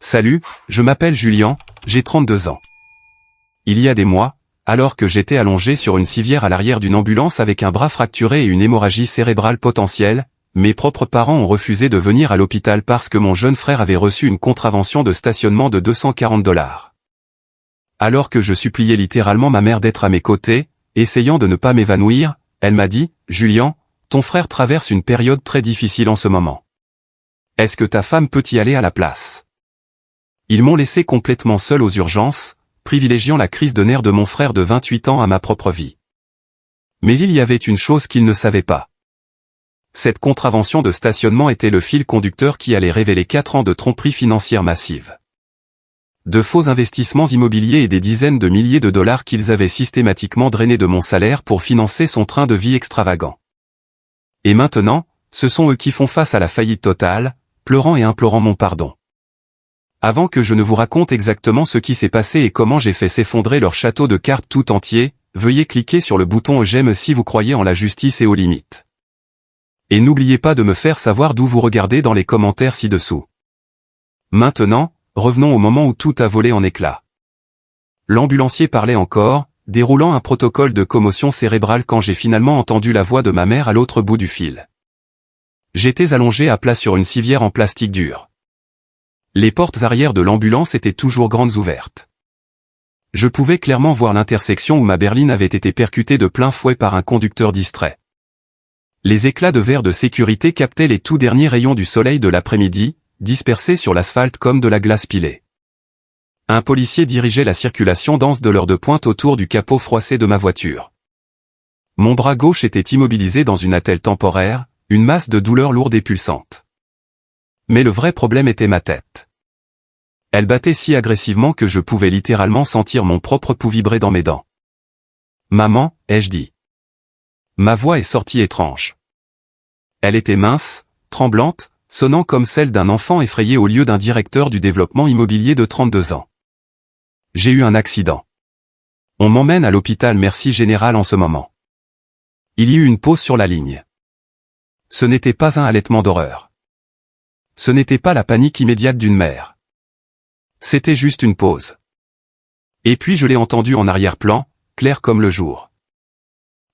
Salut, je m'appelle Julien, j'ai 32 ans. Il y a des mois, alors que j'étais allongé sur une civière à l'arrière d'une ambulance avec un bras fracturé et une hémorragie cérébrale potentielle, mes propres parents ont refusé de venir à l'hôpital parce que mon jeune frère avait reçu une contravention de stationnement de $240. Alors que je suppliais littéralement ma mère d'être à mes côtés, essayant de ne pas m'évanouir, elle m'a dit, « Julien, ton frère traverse une période très difficile en ce moment. Est-ce que ta femme peut y aller à la place ?» Ils m'ont laissé complètement seul aux urgences, privilégiant la crise de nerfs de mon frère de 28 ans à ma propre vie. Mais il y avait une chose qu'ils ne savaient pas. Cette contravention de stationnement était le fil conducteur qui allait révéler 4 ans de tromperie financière massive. De faux investissements immobiliers et des dizaines de milliers de dollars qu'ils avaient systématiquement drainés de mon salaire pour financer son train de vie extravagant. Et maintenant, ce sont eux qui font face à la faillite totale, pleurant et implorant mon pardon. Avant que je ne vous raconte exactement ce qui s'est passé et comment j'ai fait s'effondrer leur château de cartes tout entier, veuillez cliquer sur le bouton j'aime si vous croyez en la justice et aux limites. Et n'oubliez pas de me faire savoir d'où vous regardez dans les commentaires ci-dessous. Maintenant, revenons au moment où tout a volé en éclats. L'ambulancier parlait encore, déroulant un protocole de commotion cérébrale quand j'ai finalement entendu la voix de ma mère à l'autre bout du fil. J'étais allongé à plat sur une civière en plastique dur. Les portes arrière de l'ambulance étaient toujours grandes ouvertes. Je pouvais clairement voir l'intersection où ma berline avait été percutée de plein fouet par un conducteur distrait. Les éclats de verre de sécurité captaient les tout derniers rayons du soleil de l'après-midi, dispersés sur l'asphalte comme de la glace pilée. Un policier dirigeait la circulation dense de l'heure de pointe autour du capot froissé de ma voiture. Mon bras gauche était immobilisé dans une attelle temporaire, une masse de douleur lourde et pulsante. Mais le vrai problème était ma tête. Elle battait si agressivement que je pouvais littéralement sentir mon propre pouls vibrer dans mes dents. « Maman » ai-je dit. Ma voix est sortie étrange. Elle était mince, tremblante, sonnant comme celle d'un enfant effrayé au lieu d'un directeur du développement immobilier de 32 ans. J'ai eu un accident. On m'emmène à l'hôpital Merci Général en ce moment. Il y eut une pause sur la ligne. Ce n'était pas un halètement d'horreur. Ce n'était pas la panique immédiate d'une mère. C'était juste une pause. Et puis je l'ai entendu en arrière-plan, clair comme le jour.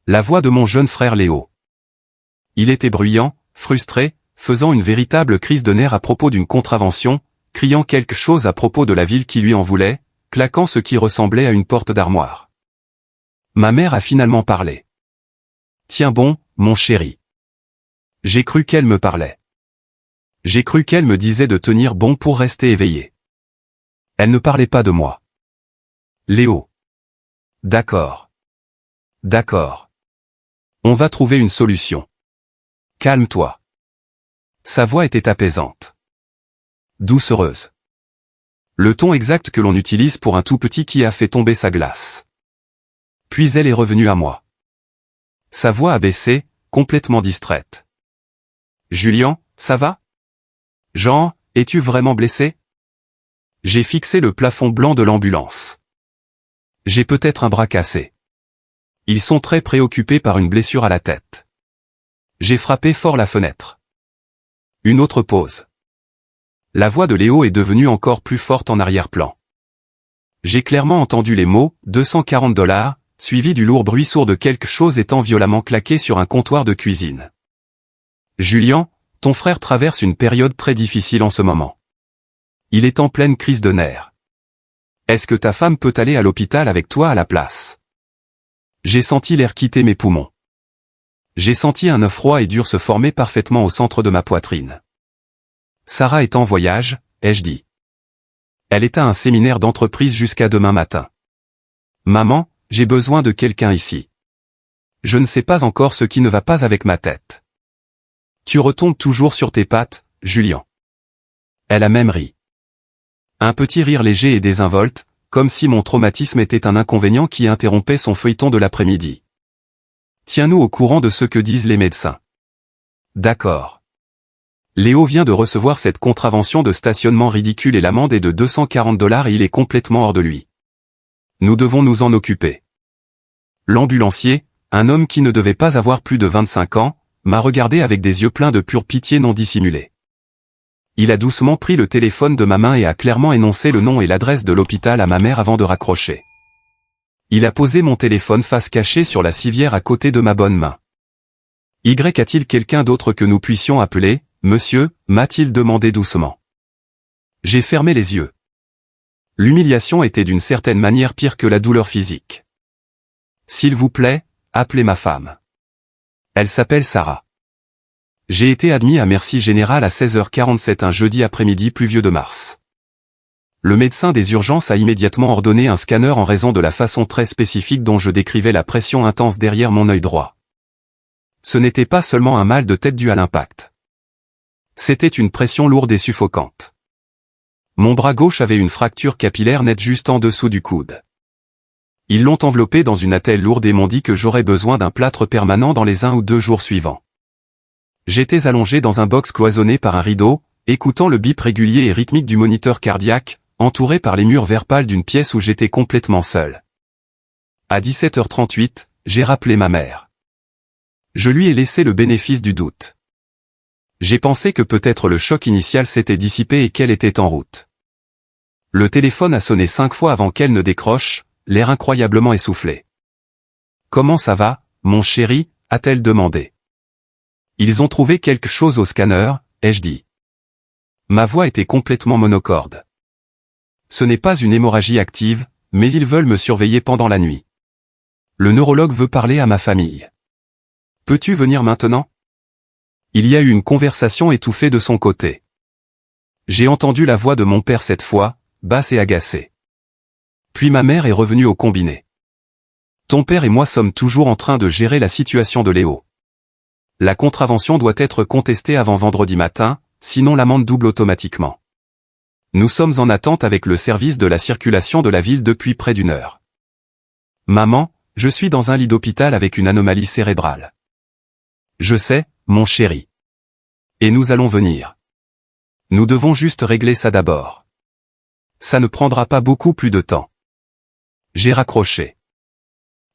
La voix de mon jeune frère Léo. Il était bruyant, frustré, faisant une véritable crise de nerfs à propos d'une contravention, criant quelque chose à propos de la ville qui lui en voulait, claquant ce qui ressemblait à une porte d'armoire. Ma mère a finalement parlé. Tiens bon, mon chéri. J'ai cru qu'elle me parlait. J'ai cru qu'elle me disait de tenir bon pour rester éveillé. Elle ne parlait pas de moi. Léo. D'accord. D'accord. On va trouver une solution. Calme-toi. Sa voix était apaisante. Doucereuse. Le ton exact que l'on utilise pour un tout petit qui a fait tomber sa glace. Puis elle est revenue à moi. Sa voix a baissé, complètement distraite. Julien, ça va? Jean, es-tu vraiment blessé? J'ai fixé le plafond blanc de l'ambulance. J'ai peut-être un bras cassé. Ils sont très préoccupés par une blessure à la tête. J'ai frappé fort la fenêtre. Une autre pause. La voix de Léo est devenue encore plus forte en arrière-plan. J'ai clairement entendu les mots « $240 », suivi du lourd bruit sourd de quelque chose étant violemment claqué sur un comptoir de cuisine. Julien, ton frère traverse une période très difficile en ce moment. Il est en pleine crise de nerfs. Est-ce que ta femme peut aller à l'hôpital avec toi à la place? J'ai senti l'air quitter mes poumons. J'ai senti un œuf froid et dur se former parfaitement au centre de ma poitrine. Sarah est en voyage, ai-je dit. Elle est à un séminaire d'entreprise jusqu'à demain matin. Maman, j'ai besoin de quelqu'un ici. Je ne sais pas encore ce qui ne va pas avec ma tête. Tu retombes toujours sur tes pattes, Julien. Elle a même ri. Un petit rire léger et désinvolte, comme si mon traumatisme était un inconvénient qui interrompait son feuilleton de l'après-midi. Tiens-nous au courant de ce que disent les médecins. D'accord. Léo vient de recevoir cette contravention de stationnement ridicule et l'amende est de $240 et il est complètement hors de lui. Nous devons nous en occuper. L'ambulancier, un homme qui ne devait pas avoir plus de 25 ans, m'a regardé avec des yeux pleins de pure pitié non dissimulée. Il a doucement pris le téléphone de ma main et a clairement énoncé le nom et l'adresse de l'hôpital à ma mère avant de raccrocher. Il a posé mon téléphone face cachée sur la civière à côté de ma bonne main. Y a-t-il quelqu'un d'autre que nous puissions appeler, monsieur, m'a-t-il demandé doucement. J'ai fermé les yeux. L'humiliation était d'une certaine manière pire que la douleur physique. S'il vous plaît, appelez ma femme. Elle s'appelle Sarah. J'ai été admis à Merci Général à 16h47 un jeudi après-midi pluvieux de mars. Le médecin des urgences a immédiatement ordonné un scanner en raison de la façon très spécifique dont je décrivais la pression intense derrière mon œil droit. Ce n'était pas seulement un mal de tête dû à l'impact. C'était une pression lourde et suffocante. Mon bras gauche avait une fracture capillaire nette juste en dessous du coude. Ils l'ont enveloppé dans une attelle lourde et m'ont dit que j'aurais besoin d'un plâtre permanent dans les 1 ou 2 jours suivants. J'étais allongé dans un box cloisonné par un rideau, écoutant le bip régulier et rythmique du moniteur cardiaque, entouré par les murs vert pâle d'une pièce où j'étais complètement seul. À 17h38, j'ai rappelé ma mère. Je lui ai laissé le bénéfice du doute. J'ai pensé que peut-être le choc initial s'était dissipé et qu'elle était en route. Le téléphone a sonné 5 fois avant qu'elle ne décroche, l'air incroyablement essoufflé. « Comment ça va, mon chéri ?» a-t-elle demandé. « Ils ont trouvé quelque chose au scanner ?» ai-je dit. Ma voix était complètement monocorde. Ce n'est pas une hémorragie active, mais ils veulent me surveiller pendant la nuit. Le neurologue veut parler à ma famille. Peux-tu venir maintenant ? Il y a eu une conversation étouffée de son côté. J'ai entendu la voix de mon père cette fois, basse et agacée. Puis ma mère est revenue au combiné. Ton père et moi sommes toujours en train de gérer la situation de Léo. La contravention doit être contestée avant vendredi matin, sinon l'amende double automatiquement. Nous sommes en attente avec le service de la circulation de la ville depuis près d'1 heure. Maman, je suis dans un lit d'hôpital avec une anomalie cérébrale. Je sais, mon chéri. Et nous allons venir. Nous devons juste régler ça d'abord. Ça ne prendra pas beaucoup plus de temps. J'ai raccroché.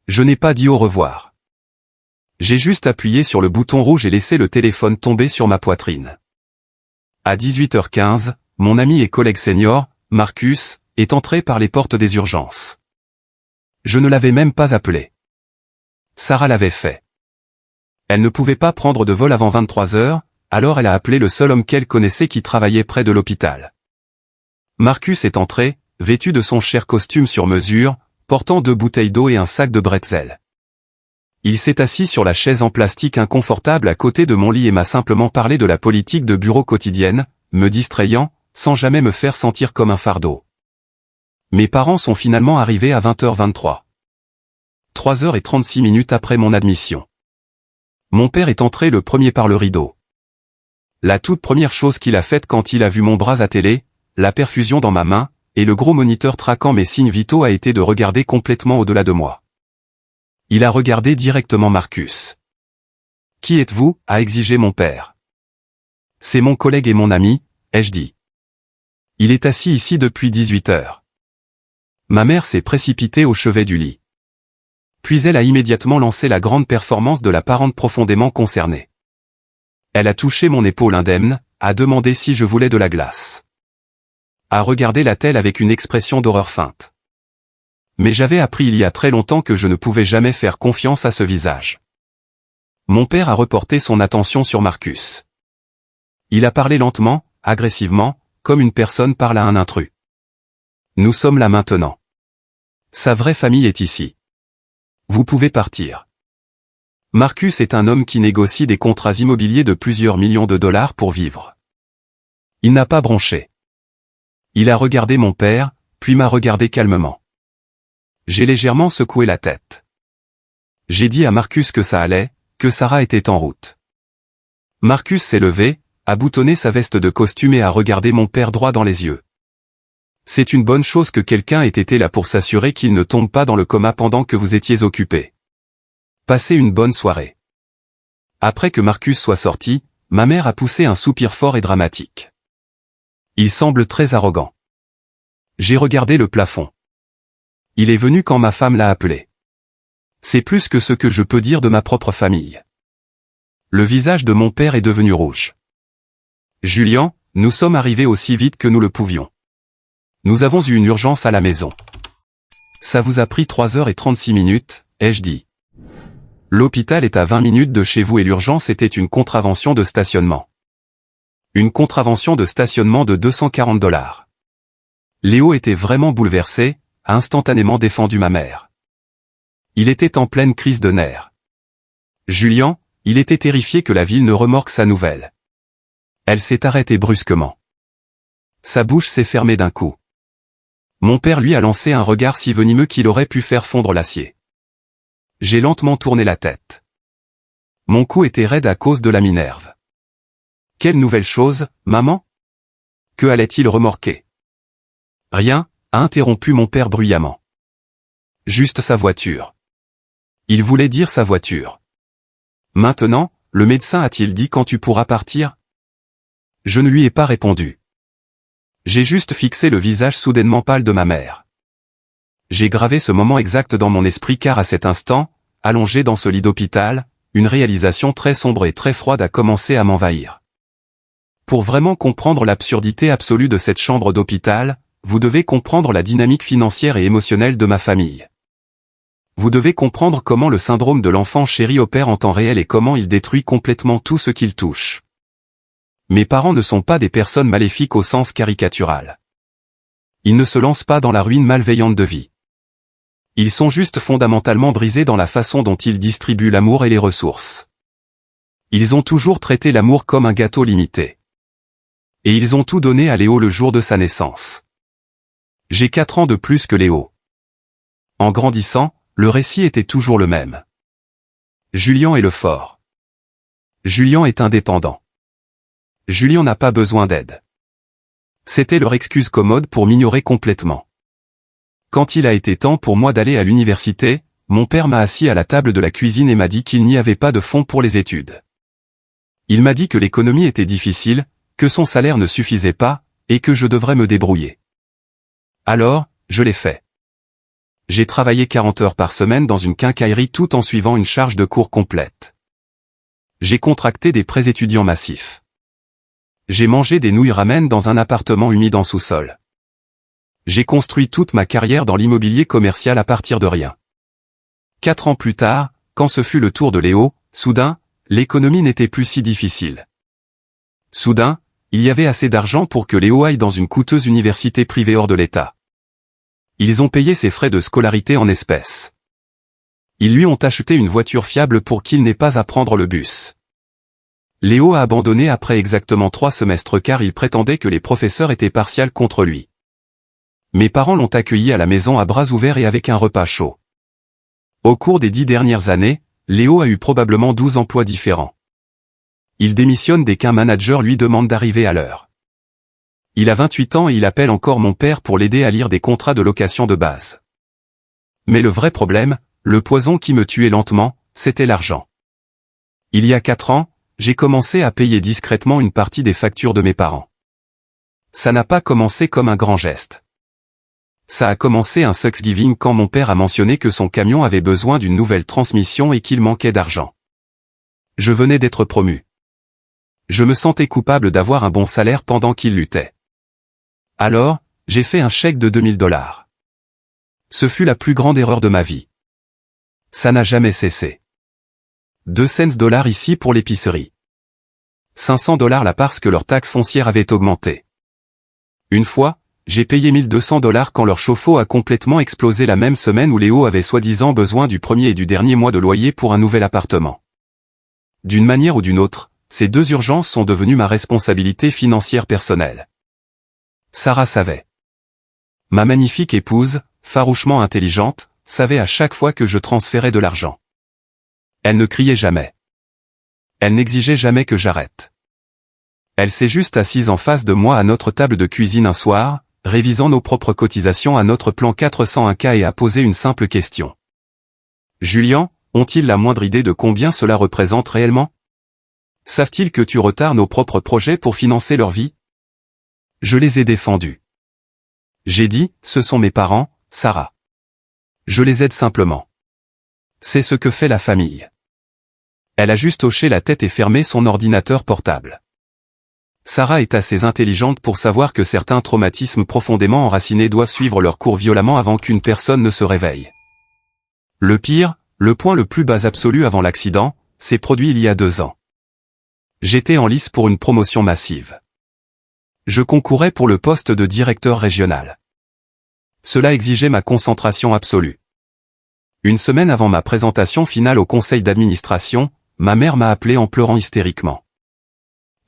Je n'ai pas dit au revoir. J'ai juste appuyé sur le bouton rouge et laissé le téléphone tomber sur ma poitrine. À 18h15, mon ami et collègue senior, Marcus, est entré par les portes des urgences. Je ne l'avais même pas appelé. Sarah l'avait fait. Elle ne pouvait pas prendre de vol avant 23h, alors elle a appelé le seul homme qu'elle connaissait qui travaillait près de l'hôpital. Marcus est entré, vêtu de son cher costume sur mesure, portant 2 bouteilles d'eau et un sac de bretzel. Il s'est assis sur la chaise en plastique inconfortable à côté de mon lit et m'a simplement parlé de la politique de bureau quotidienne, me distrayant, sans jamais me faire sentir comme un fardeau. Mes parents sont finalement arrivés à 20h23. 3h36 après mon admission. Mon père est entré le premier par le rideau. La toute première chose qu'il a faite quand il a vu mon bras à télé, la perfusion dans ma main, et le gros moniteur traquant mes signes vitaux a été de regarder complètement au-delà de moi. Il a regardé directement Marcus. « Qui êtes-vous » a exigé mon père. « C'est mon collègue et mon ami » ai-je dit. Il est assis ici depuis 18h. Ma mère s'est précipitée au chevet du lit. Puis elle a immédiatement lancé la grande performance de la parente profondément concernée. Elle a touché mon épaule indemne, a demandé si je voulais de la glace. A regardé la telle avec une expression d'horreur feinte. Mais j'avais appris il y a très longtemps que je ne pouvais jamais faire confiance à ce visage. Mon père a reporté son attention sur Marcus. Il a parlé lentement, agressivement, comme une personne parle à un intrus. Nous sommes là maintenant. Sa vraie famille est ici. Vous pouvez partir. Marcus est un homme qui négocie des contrats immobiliers de plusieurs millions de dollars pour vivre. Il n'a pas bronché. Il a regardé mon père, puis m'a regardé calmement. J'ai légèrement secoué la tête. J'ai dit à Marcus que ça allait, que Sarah était en route. Marcus s'est levé, a boutonné sa veste de costume et a regardé mon père droit dans les yeux. C'est une bonne chose que quelqu'un ait été là pour s'assurer qu'il ne tombe pas dans le coma pendant que vous étiez occupé. Passez une bonne soirée. Après que Marcus soit sorti, ma mère a poussé un soupir fort et dramatique. Il semble très arrogant. J'ai regardé le plafond. Il est venu quand ma femme l'a appelé. C'est plus que ce que je peux dire de ma propre famille. Le visage de mon père est devenu rouge. Julian, Nous sommes arrivés aussi vite que nous le pouvions. Nous avons eu une urgence à la maison. Ça vous a pris 3h36, ai-je dit. L'hôpital est à 20 minutes de chez vous et l'urgence était une contravention de stationnement. Une contravention de stationnement de $240. Léo était vraiment bouleversé, a instantanément défendu ma mère. Il était en pleine crise de nerfs. Julian, il était terrifié que la ville ne remorque sa nouvelle. Elle s'est arrêtée brusquement. Sa bouche s'est fermée d'un coup. Mon père lui a lancé un regard si venimeux qu'il aurait pu faire fondre l'acier. J'ai lentement tourné la tête. Mon cou était raide à cause de la Minerve. Quelle nouvelle chose, maman? Que allait-il remorquer? Rien, a interrompu mon père bruyamment. Juste sa voiture. Il voulait dire sa voiture. Maintenant, le médecin a-t-il dit quand tu pourras partir? Je ne lui ai pas répondu. J'ai juste fixé le visage soudainement pâle de ma mère. J'ai gravé ce moment exact dans mon esprit car à cet instant, allongé dans ce lit d'hôpital, une réalisation très sombre et très froide a commencé à m'envahir. Pour vraiment comprendre l'absurdité absolue de cette chambre d'hôpital, vous devez comprendre la dynamique financière et émotionnelle de ma famille. Vous devez comprendre comment le syndrome de l'enfant chéri opère en temps réel et comment il détruit complètement tout ce qu'il touche. Mes parents ne sont pas des personnes maléfiques au sens caricatural. Ils ne se lancent pas dans la ruine malveillante de vie. Ils sont juste fondamentalement brisés dans la façon dont ils distribuent l'amour et les ressources. Ils ont toujours traité l'amour comme un gâteau limité. Et ils ont tout donné à Léo le jour de sa naissance. J'ai 4 ans de plus que Léo. En grandissant, le récit était toujours le même. Julian est le fort. Julian est indépendant. Julian n'a pas besoin d'aide. C'était leur excuse commode pour m'ignorer complètement. Quand il a été temps pour moi d'aller à l'université, mon père m'a assis à la table de la cuisine et m'a dit qu'il n'y avait pas de fonds pour les études. Il m'a dit que l'économie était difficile, que son salaire ne suffisait pas, et que je devrais me débrouiller. Alors, je l'ai fait. J'ai travaillé 40 heures par semaine dans une quincaillerie tout en suivant une charge de cours complète. J'ai contracté des prêts étudiants massifs. J'ai mangé des nouilles ramen dans un appartement humide en sous-sol. J'ai construit toute ma carrière dans l'immobilier commercial à partir de rien. 4 ans plus tard, quand ce fut le tour de Léo, soudain, l'économie n'était plus si difficile. Soudain, il y avait assez d'argent pour que Léo aille dans une coûteuse université privée hors de l'État. Ils ont payé ses frais de scolarité en espèces. Ils lui ont acheté une voiture fiable pour qu'il n'ait pas à prendre le bus. Léo a abandonné après exactement 3 semestres car il prétendait que les professeurs étaient partials contre lui. Mes parents l'ont accueilli à la maison à bras ouverts et avec un repas chaud. Au cours des 10 dernières années, Léo a eu probablement 12 emplois différents. Il démissionne dès qu'un manager lui demande d'arriver à l'heure. Il a 28 ans et il appelle encore mon père pour l'aider à lire des contrats de location de base. Mais le vrai problème, le poison qui me tuait lentement, c'était l'argent. Il y a 4 ans, j'ai commencé à payer discrètement une partie des factures de mes parents. Ça n'a pas commencé comme un grand geste. Ça a commencé un Thanksgiving quand mon père a mentionné que son camion avait besoin d'une nouvelle transmission et qu'il manquait d'argent. Je venais d'être promu. Je me sentais coupable d'avoir un bon salaire pendant qu'il luttait. Alors, j'ai fait un chèque de $2000. Ce fut la plus grande erreur de ma vie. Ça n'a jamais cessé. 2 cents ici pour l'épicerie. $500 là parce que leur taxe foncière avait augmenté. Une fois, j'ai payé $1200 quand leur chauffe-eau a complètement explosé la même semaine où Léo avait soi-disant besoin du premier et du dernier mois de loyer pour un nouvel appartement. D'une manière ou d'une autre, ces 2 urgences sont devenues ma responsabilité financière personnelle. Sarah savait. Ma magnifique épouse, farouchement intelligente, savait à chaque fois que je transférais de l'argent. Elle ne criait jamais. Elle n'exigeait jamais que j'arrête. Elle s'est juste assise en face de moi à notre table de cuisine un soir, révisant nos propres cotisations à notre plan 401K et a posé une simple question. Julian, ont-ils la moindre idée de combien cela représente réellement? Savent-ils que tu retardes nos propres projets pour financer leur vie? Je les ai défendus. J'ai dit, ce sont mes parents, Sarah. Je les aide simplement. C'est ce que fait la famille. Elle a juste hoché la tête et fermé son ordinateur portable. Sarah est assez intelligente pour savoir que certains traumatismes profondément enracinés doivent suivre leur cours violemment avant qu'une personne ne se réveille. Le pire, le point le plus bas absolu avant l'accident, s'est produit il y a 2 ans. J'étais en lice pour une promotion massive. Je concourais pour le poste de directeur régional. Cela exigeait ma concentration absolue. Une semaine avant ma présentation finale au conseil d'administration, ma mère m'a appelé en pleurant hystériquement.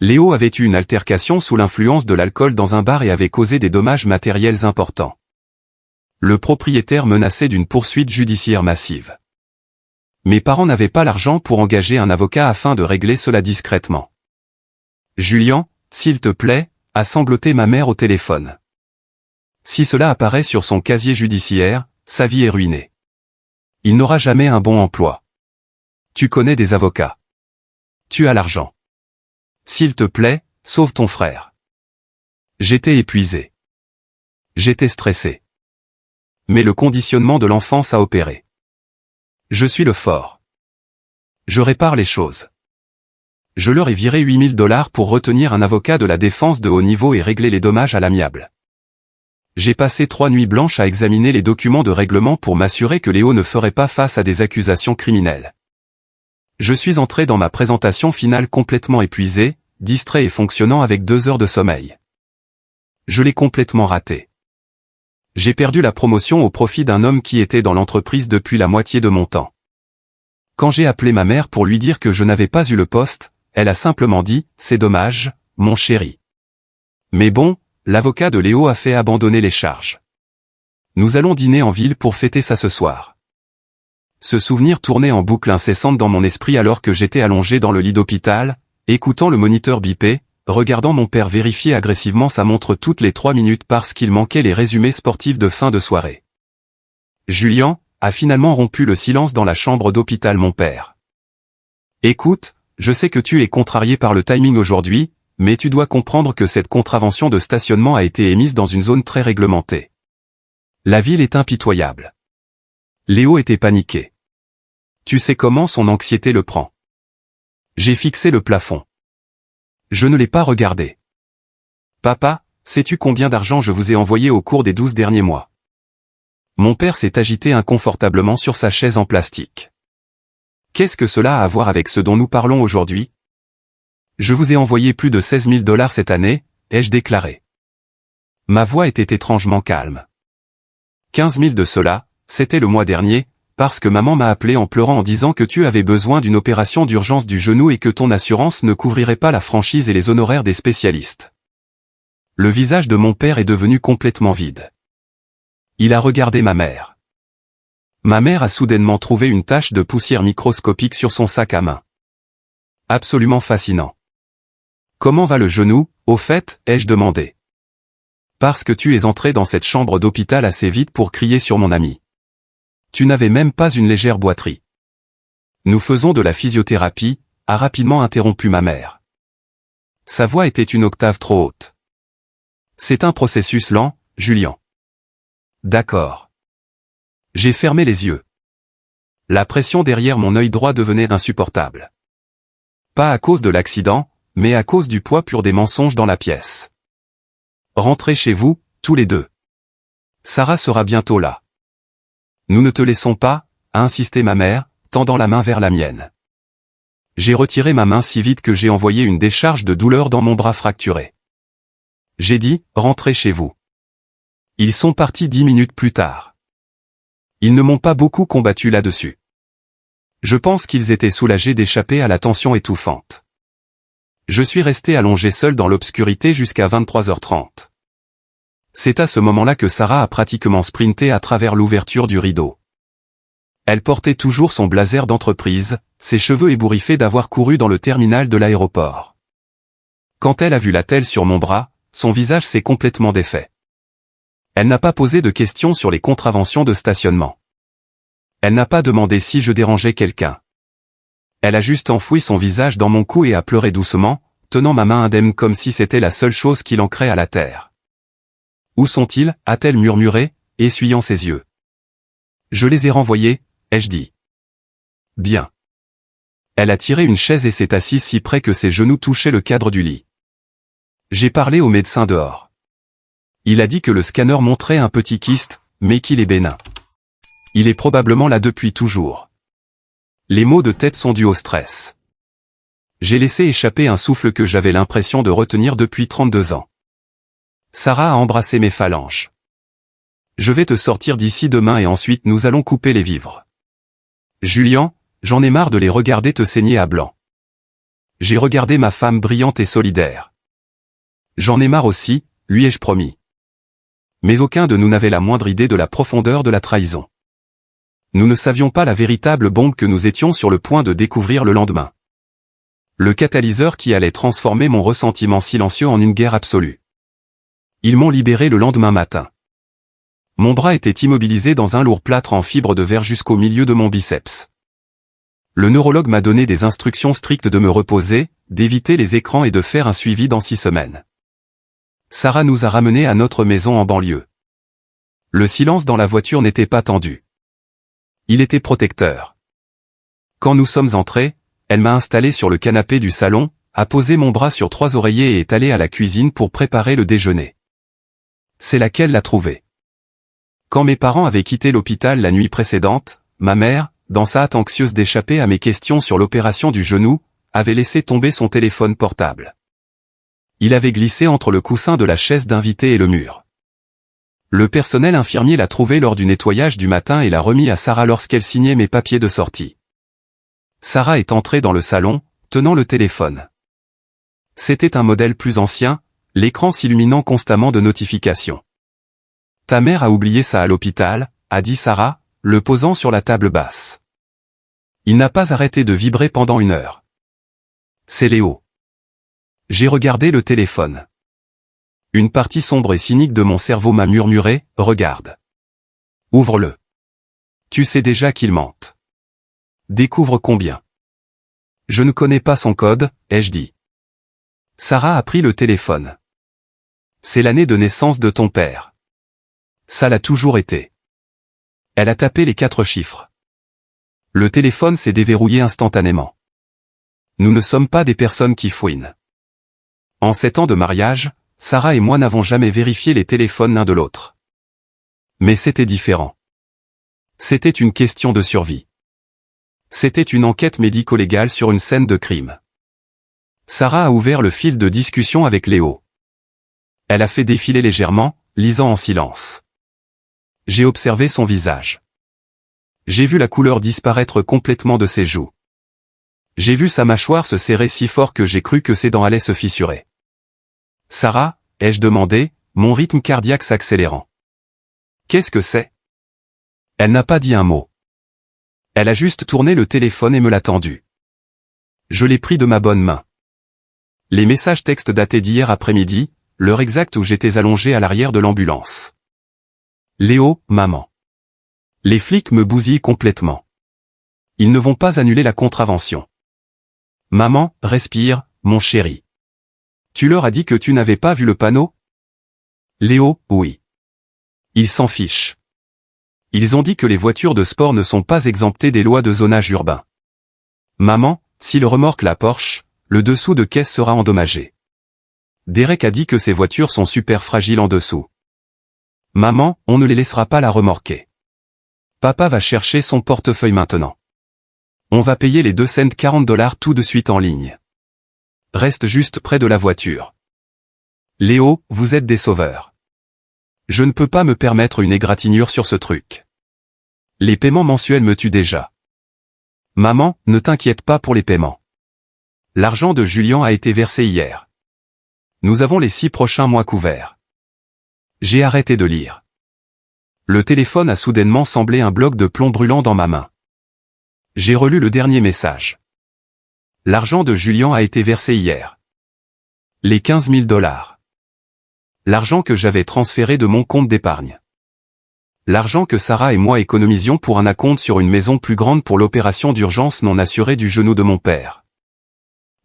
Léo avait eu une altercation sous l'influence de l'alcool dans un bar et avait causé des dommages matériels importants. Le propriétaire menaçait d'une poursuite judiciaire massive. Mes parents n'avaient pas l'argent pour engager un avocat afin de régler cela discrètement. Julien, s'il te plaît, a sangloté ma mère au téléphone. Si cela apparaît sur son casier judiciaire, sa vie est ruinée. Il n'aura jamais un bon emploi. Tu connais des avocats. Tu as l'argent. S'il te plaît, sauve ton frère. J'étais épuisé. J'étais stressé. Mais le conditionnement de l'enfance a opéré. Je suis le fort. Je répare les choses. Je leur ai viré $8000 pour retenir un avocat de la défense de haut niveau et régler les dommages à l'amiable. J'ai passé 3 nuits blanches à examiner les documents de règlement pour m'assurer que Léo ne ferait pas face à des accusations criminelles. Je suis entré dans ma présentation finale complètement épuisé, distrait et fonctionnant avec 2 heures de sommeil. Je l'ai complètement raté. J'ai perdu la promotion au profit d'un homme qui était dans l'entreprise depuis la moitié de mon temps. Quand j'ai appelé ma mère pour lui dire que je n'avais pas eu le poste, elle a simplement dit « C'est dommage, mon chéri. » Mais bon, l'avocat de Léo a fait abandonner les charges. Nous allons dîner en ville pour fêter ça ce soir. Ce souvenir tournait en boucle incessante dans mon esprit alors que j'étais allongé dans le lit d'hôpital, écoutant le moniteur biper, regardant mon père vérifier agressivement sa montre toutes les 3 minutes parce qu'il manquait les résumés sportifs de fin de soirée. Julien a finalement rompu le silence dans la chambre d'hôpital mon père. Écoute, je sais que tu es contrarié par le timing aujourd'hui, mais tu dois comprendre que cette contravention de stationnement a été émise dans une zone très réglementée. La ville est impitoyable. Léo était paniqué. Tu sais comment son anxiété le prend. J'ai fixé le plafond. Je ne l'ai pas regardé. Papa, sais-tu combien d'argent je vous ai envoyé au cours des 12 derniers mois? Mon père s'est agité inconfortablement sur sa chaise en plastique. Qu'est-ce que cela a à voir avec ce dont nous parlons aujourd'hui? Je vous ai envoyé plus de $16 000 cette année, ai-je déclaré. Ma voix était étrangement calme. 15 000 de cela, c'était le mois dernier, parce que maman m'a appelé en pleurant en disant que tu avais besoin d'une opération d'urgence du genou et que ton assurance ne couvrirait pas la franchise et les honoraires des spécialistes. Le visage de mon père est devenu complètement vide. Il a regardé ma mère. Ma mère a soudainement trouvé une tache de poussière microscopique sur son sac à main. Absolument fascinant. Comment va le genou, au fait, ai-je demandé. Parce que tu es entré dans cette chambre d'hôpital assez vite pour crier sur mon ami. Tu n'avais même pas une légère boiterie. Nous faisons de la physiothérapie, a rapidement interrompu ma mère. Sa voix était une octave trop haute. C'est un processus lent, Julien. D'accord. J'ai fermé les yeux. La pression derrière mon œil droit devenait insupportable. Pas à cause de l'accident, mais à cause du poids pur des mensonges dans la pièce. Rentrez chez vous, tous les deux. Sarah sera bientôt là. Nous ne te laissons pas, a insisté ma mère, tendant la main vers la mienne. J'ai retiré ma main si vite que j'ai envoyé une décharge de douleur dans mon bras fracturé. J'ai dit, rentrez chez vous. Ils sont partis 10 minutes plus tard. Ils ne m'ont pas beaucoup combattu là-dessus. Je pense qu'ils étaient soulagés d'échapper à la tension étouffante. Je suis resté allongé seul dans l'obscurité jusqu'à 23h30. C'est à ce moment-là que Sarah a pratiquement sprinté à travers l'ouverture du rideau. Elle portait toujours son blazer d'entreprise, ses cheveux ébouriffés d'avoir couru dans le terminal de l'aéroport. Quand elle a vu l'attelle sur mon bras, son visage s'est complètement défait. Elle n'a pas posé de questions sur les contraventions de stationnement. Elle n'a pas demandé si je dérangeais quelqu'un. Elle a juste enfoui son visage dans mon cou et a pleuré doucement, tenant ma main indemne comme si c'était la seule chose qui l'ancrait à la terre. Où sont-ils, a-t-elle murmuré, essuyant ses yeux. Je les ai renvoyés, ai-je dit. Bien. Elle a tiré une chaise et s'est assise si près que ses genoux touchaient le cadre du lit. J'ai parlé au médecin dehors. Il a dit que le scanner montrait un petit kyste, mais qu'il est bénin. Il est probablement là depuis toujours. Les maux de tête sont dus au stress. J'ai laissé échapper un souffle que j'avais l'impression de retenir depuis 32 ans. Sarah a embrassé mes phalanges. Je vais te sortir d'ici demain et ensuite nous allons couper les vivres. Julian, j'en ai marre de les regarder te saigner à blanc. J'ai regardé ma femme brillante et solidaire. J'en ai marre aussi, lui ai-je promis. Mais aucun de nous n'avait la moindre idée de la profondeur de la trahison. Nous ne savions pas la véritable bombe que nous étions sur le point de découvrir le lendemain. Le catalyseur qui allait transformer mon ressentiment silencieux en une guerre absolue. Ils m'ont libéré le lendemain matin. Mon bras était immobilisé dans un lourd plâtre en fibre de verre jusqu'au milieu de mon biceps. Le neurologue m'a donné des instructions strictes de me reposer, d'éviter les écrans et de faire un suivi dans 6 semaines. Sarah nous a ramenés à notre maison en banlieue. Le silence dans la voiture n'était pas tendu. Il était protecteur. Quand nous sommes entrés, elle m'a installé sur le canapé du salon, a posé mon bras sur 3 oreillers et est allée à la cuisine pour préparer le déjeuner. C'est là qu'elle l'a trouvé. Quand mes parents avaient quitté l'hôpital la nuit précédente, ma mère, dans sa hâte anxieuse d'échapper à mes questions sur l'opération du genou, avait laissé tomber son téléphone portable. Il avait glissé entre le coussin de la chaise d'invité et le mur. Le personnel infirmier l'a trouvé lors du nettoyage du matin et l'a remis à Sarah lorsqu'elle signait mes papiers de sortie. Sarah est entrée dans le salon, tenant le téléphone. C'était un modèle plus ancien, l'écran s'illuminant constamment de notifications. « Ta mère a oublié ça à l'hôpital », a dit Sarah, le posant sur la table basse. Il n'a pas arrêté de vibrer pendant 1 heure. C'est Léo. J'ai regardé le téléphone. Une partie sombre et cynique de mon cerveau m'a murmuré, « Regarde. Ouvre-le. Tu sais déjà qu'il mente. Découvre combien. » Je ne connais pas son code, ai-je dit. Sarah a pris le téléphone. C'est l'année de naissance de ton père. Ça l'a toujours été. Elle a tapé les 4 chiffres. Le téléphone s'est déverrouillé instantanément. Nous ne sommes pas des personnes qui fouinent. En 7 ans de mariage, Sarah et moi n'avons jamais vérifié les téléphones l'un de l'autre. Mais c'était différent. C'était une question de survie. C'était une enquête médico-légale sur une scène de crime. Sarah a ouvert le fil de discussion avec Léo. Elle a fait défiler légèrement, lisant en silence. J'ai observé son visage. J'ai vu la couleur disparaître complètement de ses joues. J'ai vu sa mâchoire se serrer si fort que j'ai cru que ses dents allaient se fissurer. Sarah, ai-je demandé, mon rythme cardiaque s'accélérant. Qu'est-ce que c'est? Elle n'a pas dit un mot. Elle a juste tourné le téléphone et me l'a tendu. Je l'ai pris de ma bonne main. Les messages textes datés d'hier après-midi, l'heure exacte où j'étais allongé à l'arrière de l'ambulance. Léo, maman. Les flics me bousillent complètement. Ils ne vont pas annuler la contravention. Maman, respire, mon chéri. Tu leur as dit que tu n'avais pas vu le panneau? Léo, oui. Ils s'en fichent. Ils ont dit que les voitures de sport ne sont pas exemptées des lois de zonage urbain. Maman, si le remorque la Porsche, le dessous de caisse sera endommagé. Derek a dit que ces voitures sont super fragiles en dessous. Maman, on ne les laissera pas la remorquer. Papa va chercher son portefeuille maintenant. On va payer les 2 cents 40 $ tout de suite en ligne. Reste juste près de la voiture. Léo, vous êtes des sauveurs. Je ne peux pas me permettre une égratignure sur ce truc. Les paiements mensuels me tuent déjà. Maman, ne t'inquiète pas pour les paiements. L'argent de Julian a été versé hier. Nous avons les 6 prochains mois couverts. J'ai arrêté de lire. Le téléphone a soudainement semblé un bloc de plomb brûlant dans ma main. J'ai relu le dernier message. L'argent de Julian a été versé hier. Les 15 000 $. L'argent que j'avais transféré de mon compte d'épargne. L'argent que Sarah et moi économisions pour un acompte sur une maison plus grande pour l'opération d'urgence non assurée du genou de mon père.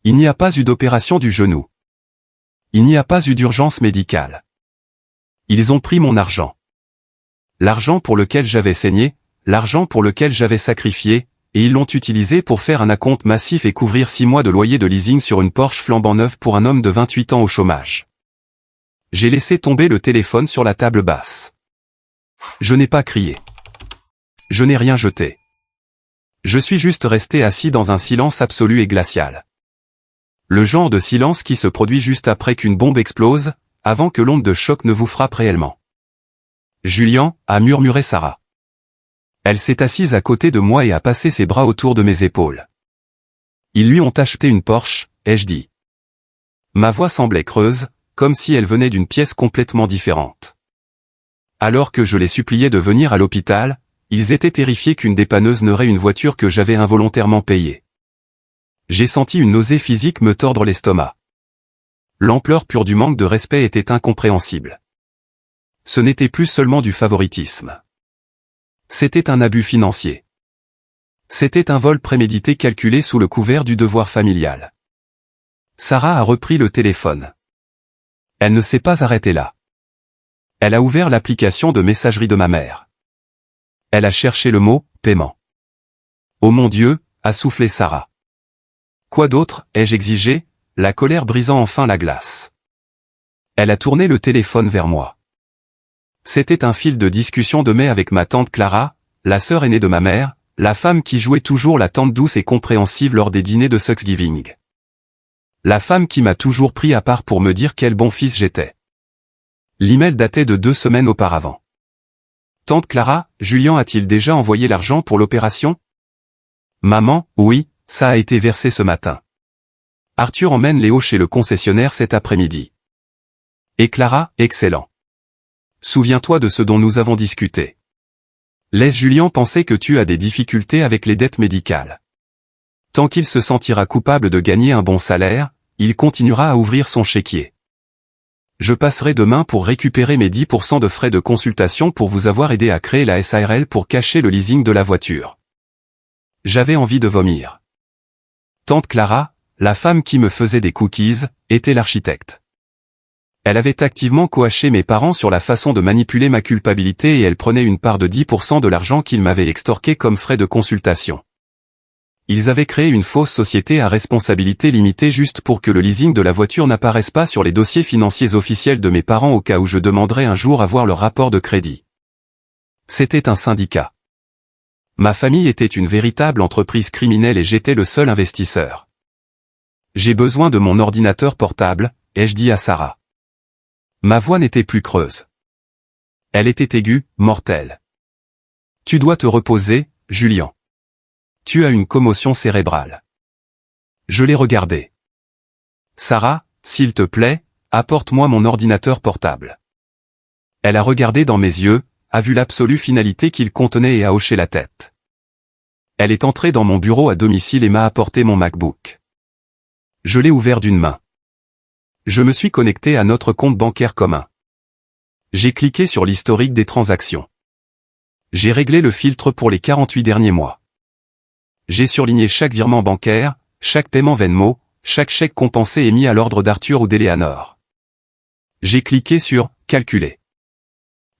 Il n'y a pas eu d'opération du genou. Il n'y a pas eu d'urgence médicale. Ils ont pris mon argent. L'argent pour lequel j'avais saigné, l'argent pour lequel j'avais sacrifié, et ils l'ont utilisé pour faire un acompte massif et couvrir 6 mois de loyer de leasing sur une Porsche flambant neuve pour un homme de 28 ans au chômage. J'ai laissé tomber le téléphone sur la table basse. Je n'ai pas crié. Je n'ai rien jeté. Je suis juste resté assis dans un silence absolu et glacial. Le genre de silence qui se produit juste après qu'une bombe explose, avant que l'onde de choc ne vous frappe réellement. Julian, a murmuré Sarah. Elle s'est assise à côté de moi et a passé ses bras autour de mes épaules. Ils lui ont acheté une Porsche, ai-je dit. Ma voix semblait creuse, comme si elle venait d'une pièce complètement différente. Alors que je les suppliais de venir à l'hôpital, ils étaient terrifiés qu'une dépanneuse n'aurait une voiture que j'avais involontairement payée. J'ai senti une nausée physique me tordre l'estomac. L'ampleur pure du manque de respect était incompréhensible. Ce n'était plus seulement du favoritisme. C'était un abus financier. C'était un vol prémédité calculé sous le couvert du devoir familial. Sarah a repris le téléphone. Elle ne s'est pas arrêtée là. Elle a ouvert l'application de messagerie de ma mère. Elle a cherché le mot « paiement ». « Oh mon Dieu !» a soufflé Sarah. Quoi d'autre, ai-je exigé, la colère brisant enfin la glace. Elle a tourné le téléphone vers moi. C'était un fil de discussion de mai avec ma tante Clara, la sœur aînée de ma mère, la femme qui jouait toujours la tante douce et compréhensive lors des dîners de Thanksgiving. La femme qui m'a toujours pris à part pour me dire quel bon fils j'étais. L'email datait de 2 semaines auparavant. Tante Clara, Julian a-t-il déjà envoyé l'argent pour l'opération? Maman, oui, ça a été versé ce matin. Arthur emmène Léo chez le concessionnaire cet après-midi. Et Clara, excellent. Souviens-toi de ce dont nous avons discuté. Laisse Julian penser que tu as des difficultés avec les dettes médicales. Tant qu'il se sentira coupable de gagner un bon salaire, il continuera à ouvrir son chéquier. Je passerai demain pour récupérer mes 10% de frais de consultation pour vous avoir aidé à créer la SARL pour cacher le leasing de la voiture. J'avais envie de vomir. Tante Clara, la femme qui me faisait des cookies, était l'architecte. Elle avait activement coaché mes parents sur la façon de manipuler ma culpabilité et elle prenait une part de 10% de l'argent qu'ils m'avaient extorqué comme frais de consultation. Ils avaient créé une fausse société à responsabilité limitée juste pour que le leasing de la voiture n'apparaisse pas sur les dossiers financiers officiels de mes parents au cas où je demanderais un jour à voir leur rapport de crédit. C'était un syndicat. Ma famille était une véritable entreprise criminelle et j'étais le seul investisseur. J'ai besoin de mon ordinateur portable, ai-je dit à Sarah. Ma voix n'était plus creuse. Elle était aiguë, mortelle. Tu dois te reposer, Julian. Tu as une commotion cérébrale. Je l'ai regardé. Sarah, s'il te plaît, apporte-moi mon ordinateur portable. Elle a regardé dans mes yeux, a vu l'absolue finalité qu'il contenait et a hoché la tête. Elle est entrée dans mon bureau à domicile et m'a apporté mon MacBook. Je l'ai ouvert d'une main. Je me suis connecté à notre compte bancaire commun. J'ai cliqué sur l'historique des transactions. J'ai réglé le filtre pour les 48 derniers mois. J'ai surligné chaque virement bancaire, chaque paiement Venmo, chaque chèque compensé et mis à l'ordre d'Arthur ou d'Eleanor. J'ai cliqué sur « Calculer ».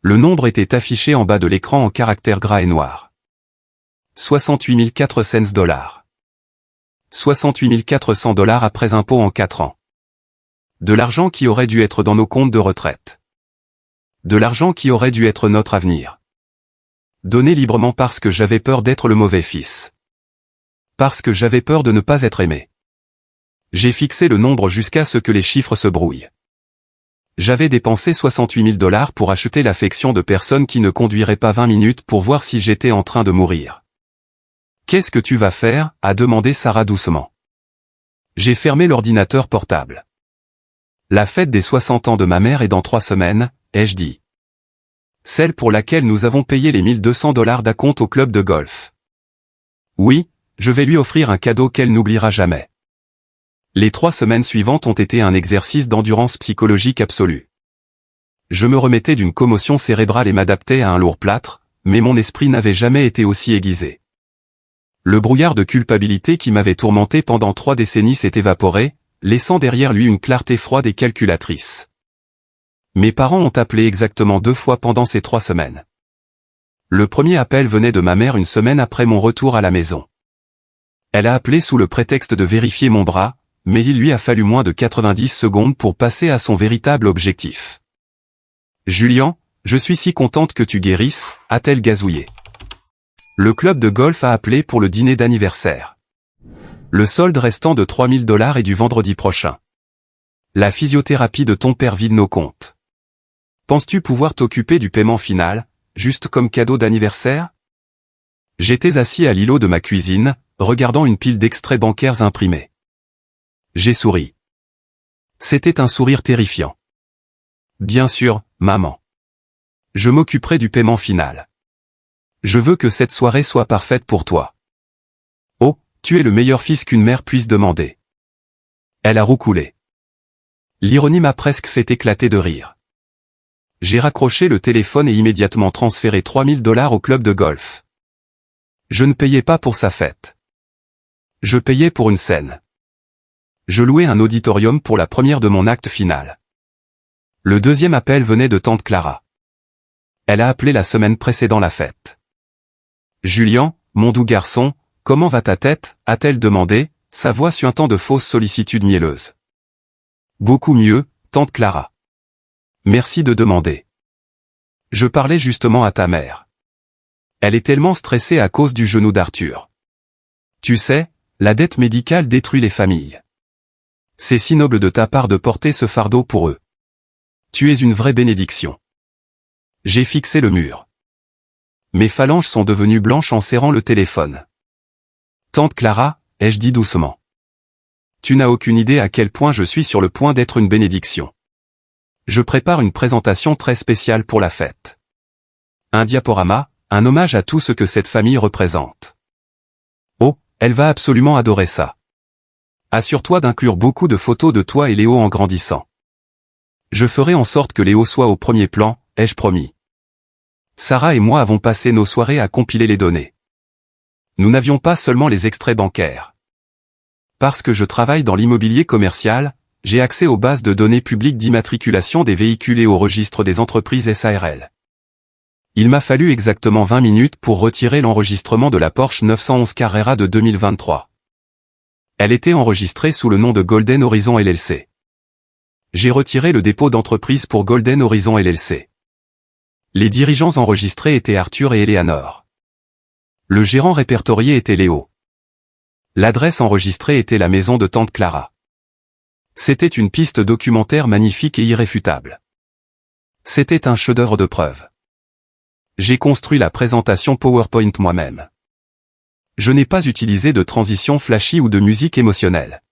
Le nombre était affiché en bas de l'écran en caractères gras et noirs. 68 400 $. 68 400 $ après impôt en 4 ans. De l'argent qui aurait dû être dans nos comptes de retraite. De l'argent qui aurait dû être notre avenir. Donné librement parce que j'avais peur d'être le mauvais fils. Parce que j'avais peur de ne pas être aimé. J'ai fixé le nombre jusqu'à ce que les chiffres se brouillent. J'avais dépensé 68 000 $ pour acheter l'affection de personnes qui ne conduiraient pas 20 minutes pour voir si j'étais en train de mourir. « Qu'est-ce que tu vas faire ?» a demandé Sarah doucement. J'ai fermé l'ordinateur portable. La fête des 60 ans de ma mère est dans 3 semaines, ai-je dit. Celle pour laquelle nous avons payé les 1 200 $ d'acompte au club de golf. Oui, je vais lui offrir un cadeau qu'elle n'oubliera jamais. Les 3 semaines suivantes ont été un exercice d'endurance psychologique absolue. Je me remettais d'une commotion cérébrale et m'adaptais à un lourd plâtre, mais mon esprit n'avait jamais été aussi aiguisé. Le brouillard de culpabilité qui m'avait tourmenté pendant 3 décennies s'est évaporé, laissant derrière lui une clarté froide et calculatrice. Mes parents ont appelé exactement 2 fois pendant ces 3 semaines. Le premier appel venait de ma mère une semaine après mon retour à la maison. Elle a appelé sous le prétexte de vérifier mon bras, mais il lui a fallu moins de 90 secondes pour passer à son véritable objectif. Julien, je suis si contente que tu guérisses, a-t-elle gazouillé. Le club de golf a appelé pour le dîner d'anniversaire. Le solde restant de $3000 est du vendredi prochain. La physiothérapie de ton père vide nos comptes. Penses-tu pouvoir t'occuper du paiement final, juste comme cadeau d'anniversaire? J'étais assis à l'îlot de ma cuisine, regardant une pile d'extraits bancaires imprimés. J'ai souri. C'était un sourire terrifiant. Bien sûr, maman. Je m'occuperai du paiement final. Je veux que cette soirée soit parfaite pour toi. Oh, tu es le meilleur fils qu'une mère puisse demander. Elle a roucoulé. L'ironie m'a presque fait éclater de rire. J'ai raccroché le téléphone et immédiatement transféré $3000 au club de golf. Je ne payais pas pour sa fête. Je payais pour une scène. Je louais un auditorium pour la première de mon acte final. Le deuxième appel venait de tante Clara. Elle a appelé la semaine précédant la fête. Julien, mon doux garçon, comment va ta tête, a-t-elle demandé, sa voix suintant de fausses sollicitudes mielleuses. Beaucoup mieux, tante Clara. Merci de demander. Je parlais justement à ta mère. Elle est tellement stressée à cause du genou d'Arthur. Tu sais, la dette médicale détruit les familles. C'est si noble de ta part de porter ce fardeau pour eux. Tu es une vraie bénédiction. J'ai fixé le mur. Mes phalanges sont devenues blanches en serrant le téléphone. Tante Clara, ai-je dit doucement. Tu n'as aucune idée à quel point je suis sur le point d'être une bénédiction. Je prépare une présentation très spéciale pour la fête. Un diaporama, un hommage à tout ce que cette famille représente. Oh, elle va absolument adorer ça. Assure-toi d'inclure beaucoup de photos de toi et Léo en grandissant. Je ferai en sorte que Léo soit au premier plan, ai-je promis. Sarah et moi avons passé nos soirées à compiler les données. Nous n'avions pas seulement les extraits bancaires. Parce que je travaille dans l'immobilier commercial, j'ai accès aux bases de données publiques d'immatriculation des véhicules et au registre des entreprises SARL. Il m'a fallu exactement 20 minutes pour retirer l'enregistrement de la Porsche 911 Carrera de 2023. Elle était enregistrée sous le nom de Golden Horizon LLC. J'ai retiré le dépôt d'entreprise pour Golden Horizon LLC. Les dirigeants enregistrés étaient Arthur et Eleanor. Le gérant répertorié était Léo. L'adresse enregistrée était la maison de tante Clara. C'était une piste documentaire magnifique et irréfutable. C'était un chef-d'œuvre de preuve. J'ai construit la présentation PowerPoint moi-même. Je n'ai pas utilisé de transition flashy ou de musique émotionnelle.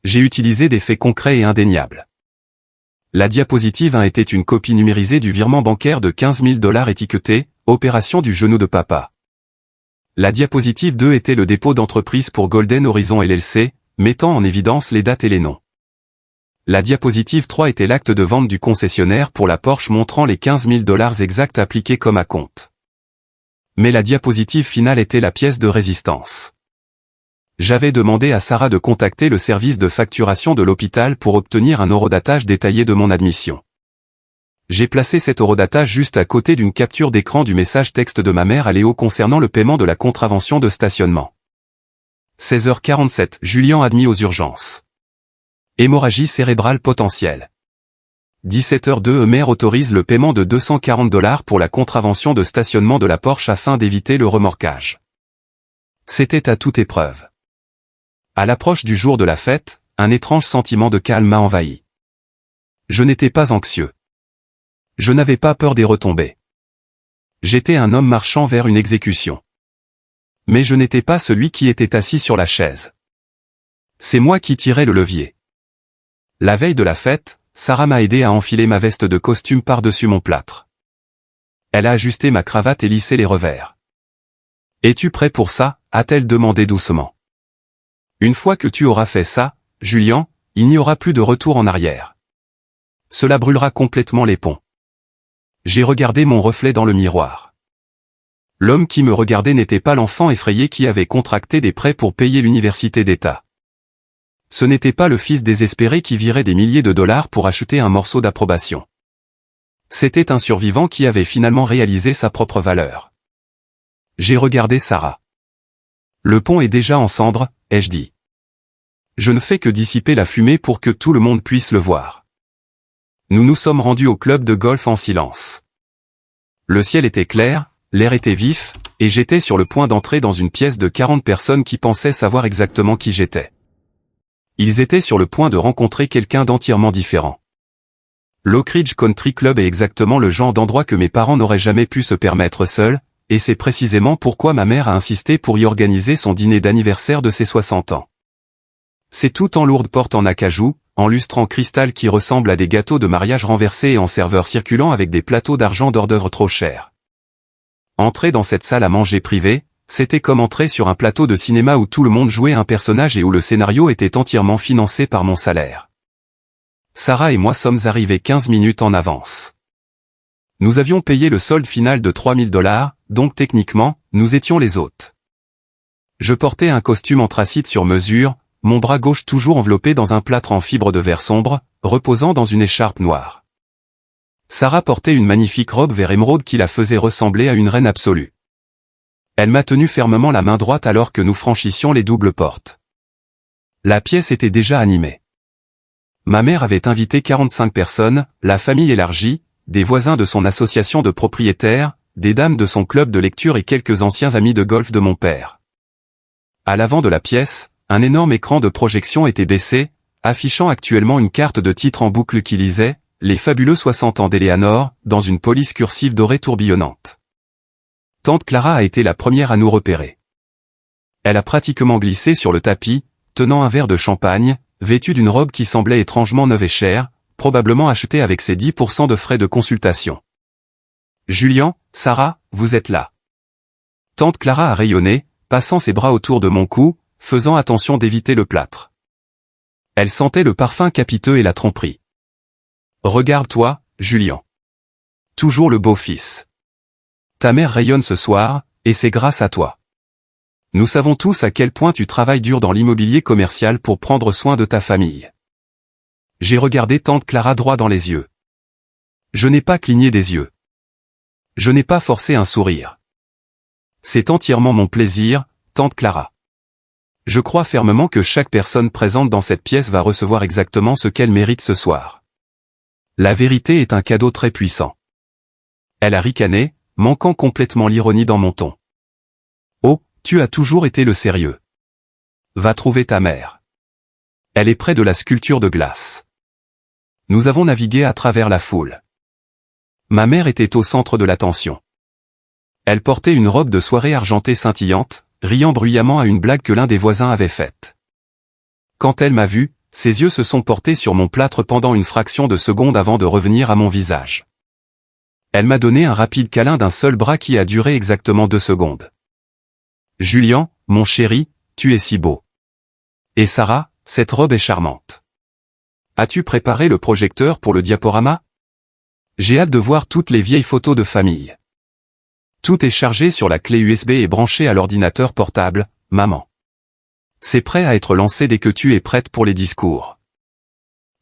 J'ai utilisé des faits concrets et indéniables. La diapositive 1 était une copie numérisée du virement bancaire de $15 000 étiqueté « Opération du genou de papa ». La diapositive 2 était le dépôt d'entreprise pour Golden Horizon LLC, mettant en évidence les dates et les noms. La diapositive 3 était l'acte de vente du concessionnaire pour la Porsche montrant les $15 000 exacts appliqués comme à compte. Mais la diapositive finale était la pièce de résistance. J'avais demandé à Sarah de contacter le service de facturation de l'hôpital pour obtenir un horodatage détaillé de mon admission. J'ai placé cet horodatage juste à côté d'une capture d'écran du message texte de ma mère à Léo concernant le paiement de la contravention de stationnement. 16h47, Julien admis aux urgences. Hémorragie cérébrale potentielle. 17h02, mère autorise le paiement de $240 pour la contravention de stationnement de la Porsche afin d'éviter le remorquage. C'était à toute épreuve. À l'approche du jour de la fête, un étrange sentiment de calme m'a envahi. Je n'étais pas anxieux. Je n'avais pas peur des retombées. J'étais un homme marchant vers une exécution. Mais je n'étais pas celui qui était assis sur la chaise. C'est moi qui tirais le levier. La veille de la fête, Sarah m'a aidé à enfiler ma veste de costume par-dessus mon plâtre. Elle a ajusté ma cravate et lissé les revers. « Es-tu prêt pour ça ?» a-t-elle demandé doucement. « Une fois que tu auras fait ça, Julien, il n'y aura plus de retour en arrière. Cela brûlera complètement les ponts. » J'ai regardé mon reflet dans le miroir. L'homme qui me regardait n'était pas l'enfant effrayé qui avait contracté des prêts pour payer l'université d'État. Ce n'était pas le fils désespéré qui virait des milliers de dollars pour acheter un morceau d'approbation. C'était un survivant qui avait finalement réalisé sa propre valeur. J'ai regardé Sarah. Le pont est déjà en cendres, ai-je dit. Je ne fais que dissiper la fumée pour que tout le monde puisse le voir. Nous nous sommes rendus au club de golf en silence. Le ciel était clair, l'air était vif, et j'étais sur le point d'entrer dans une pièce de 40 personnes qui pensaient savoir exactement qui j'étais. Ils étaient sur le point de rencontrer quelqu'un d'entièrement différent. L'Oak Ridge Country Club est exactement le genre d'endroit que mes parents n'auraient jamais pu se permettre seuls, et c'est précisément pourquoi ma mère a insisté pour y organiser son dîner d'anniversaire de ses 60 ans. C'est tout en lourde porte en acajou, en lustre en cristal qui ressemble à des gâteaux de mariage renversés et en serveurs circulant avec des plateaux d'argent d'hors d'œuvre trop chers. Entrer dans cette salle à manger privée, c'était comme entrer sur un plateau de cinéma où tout le monde jouait un personnage et où le scénario était entièrement financé par mon salaire. Sarah et moi sommes arrivés 15 minutes en avance. Nous avions payé le solde final de $3000, donc techniquement, nous étions les hôtes. Je portais un costume anthracite sur mesure, mon bras gauche toujours enveloppé dans un plâtre en fibre de verre sombre, reposant dans une écharpe noire. Sarah portait une magnifique robe vert émeraude qui la faisait ressembler à une reine absolue. Elle m'a tenu fermement la main droite alors que nous franchissions les doubles portes. La pièce était déjà animée. Ma mère avait invité 45 personnes, la famille élargie, des voisins de son association de propriétaires, des dames de son club de lecture et quelques anciens amis de golf de mon père. À l'avant de la pièce, un énorme écran de projection était baissé, affichant actuellement une carte de titre en boucle qui lisait « Les fabuleux 60 ans d'Eleanor » dans une police cursive dorée tourbillonnante. Tante Clara a été la première à nous repérer. Elle a pratiquement glissé sur le tapis, tenant un verre de champagne, vêtue d'une robe qui semblait étrangement neuve et chère, probablement achetée avec ses 10% de frais de consultation. « Julian, Sarah, vous êtes là. » Tante Clara a rayonné, passant ses bras autour de mon cou, faisant attention d'éviter le plâtre. Elle sentait le parfum capiteux et la tromperie. « Regarde-toi, Julian. Toujours le beau-fils. Ta mère rayonne ce soir, et c'est grâce à toi. Nous savons tous à quel point tu travailles dur dans l'immobilier commercial pour prendre soin de ta famille. » J'ai regardé tante Clara droit dans les yeux. Je n'ai pas cligné des yeux. Je n'ai pas forcé un sourire. C'est entièrement mon plaisir, tante Clara. Je crois fermement que chaque personne présente dans cette pièce va recevoir exactement ce qu'elle mérite ce soir. La vérité est un cadeau très puissant. Elle a ricané, manquant complètement l'ironie dans mon ton. Oh, tu as toujours été le sérieux. Va trouver ta mère. Elle est près de la sculpture de glace. Nous avons navigué à travers la foule. Ma mère était au centre de l'attention. Elle portait une robe de soirée argentée scintillante, riant bruyamment à une blague que l'un des voisins avait faite. Quand elle m'a vu, ses yeux se sont portés sur mon plâtre pendant une fraction de seconde avant de revenir à mon visage. Elle m'a donné un rapide câlin d'un seul bras qui a duré exactement 2 secondes. « Julian, mon chéri, tu es si beau. Et Sarah, cette robe est charmante. As-tu préparé le projecteur pour le diaporama? J'ai hâte de voir toutes les vieilles photos de famille. Tout est chargé sur la clé USB et branché à l'ordinateur portable, maman. C'est prêt à être lancé dès que tu es prête pour les discours. »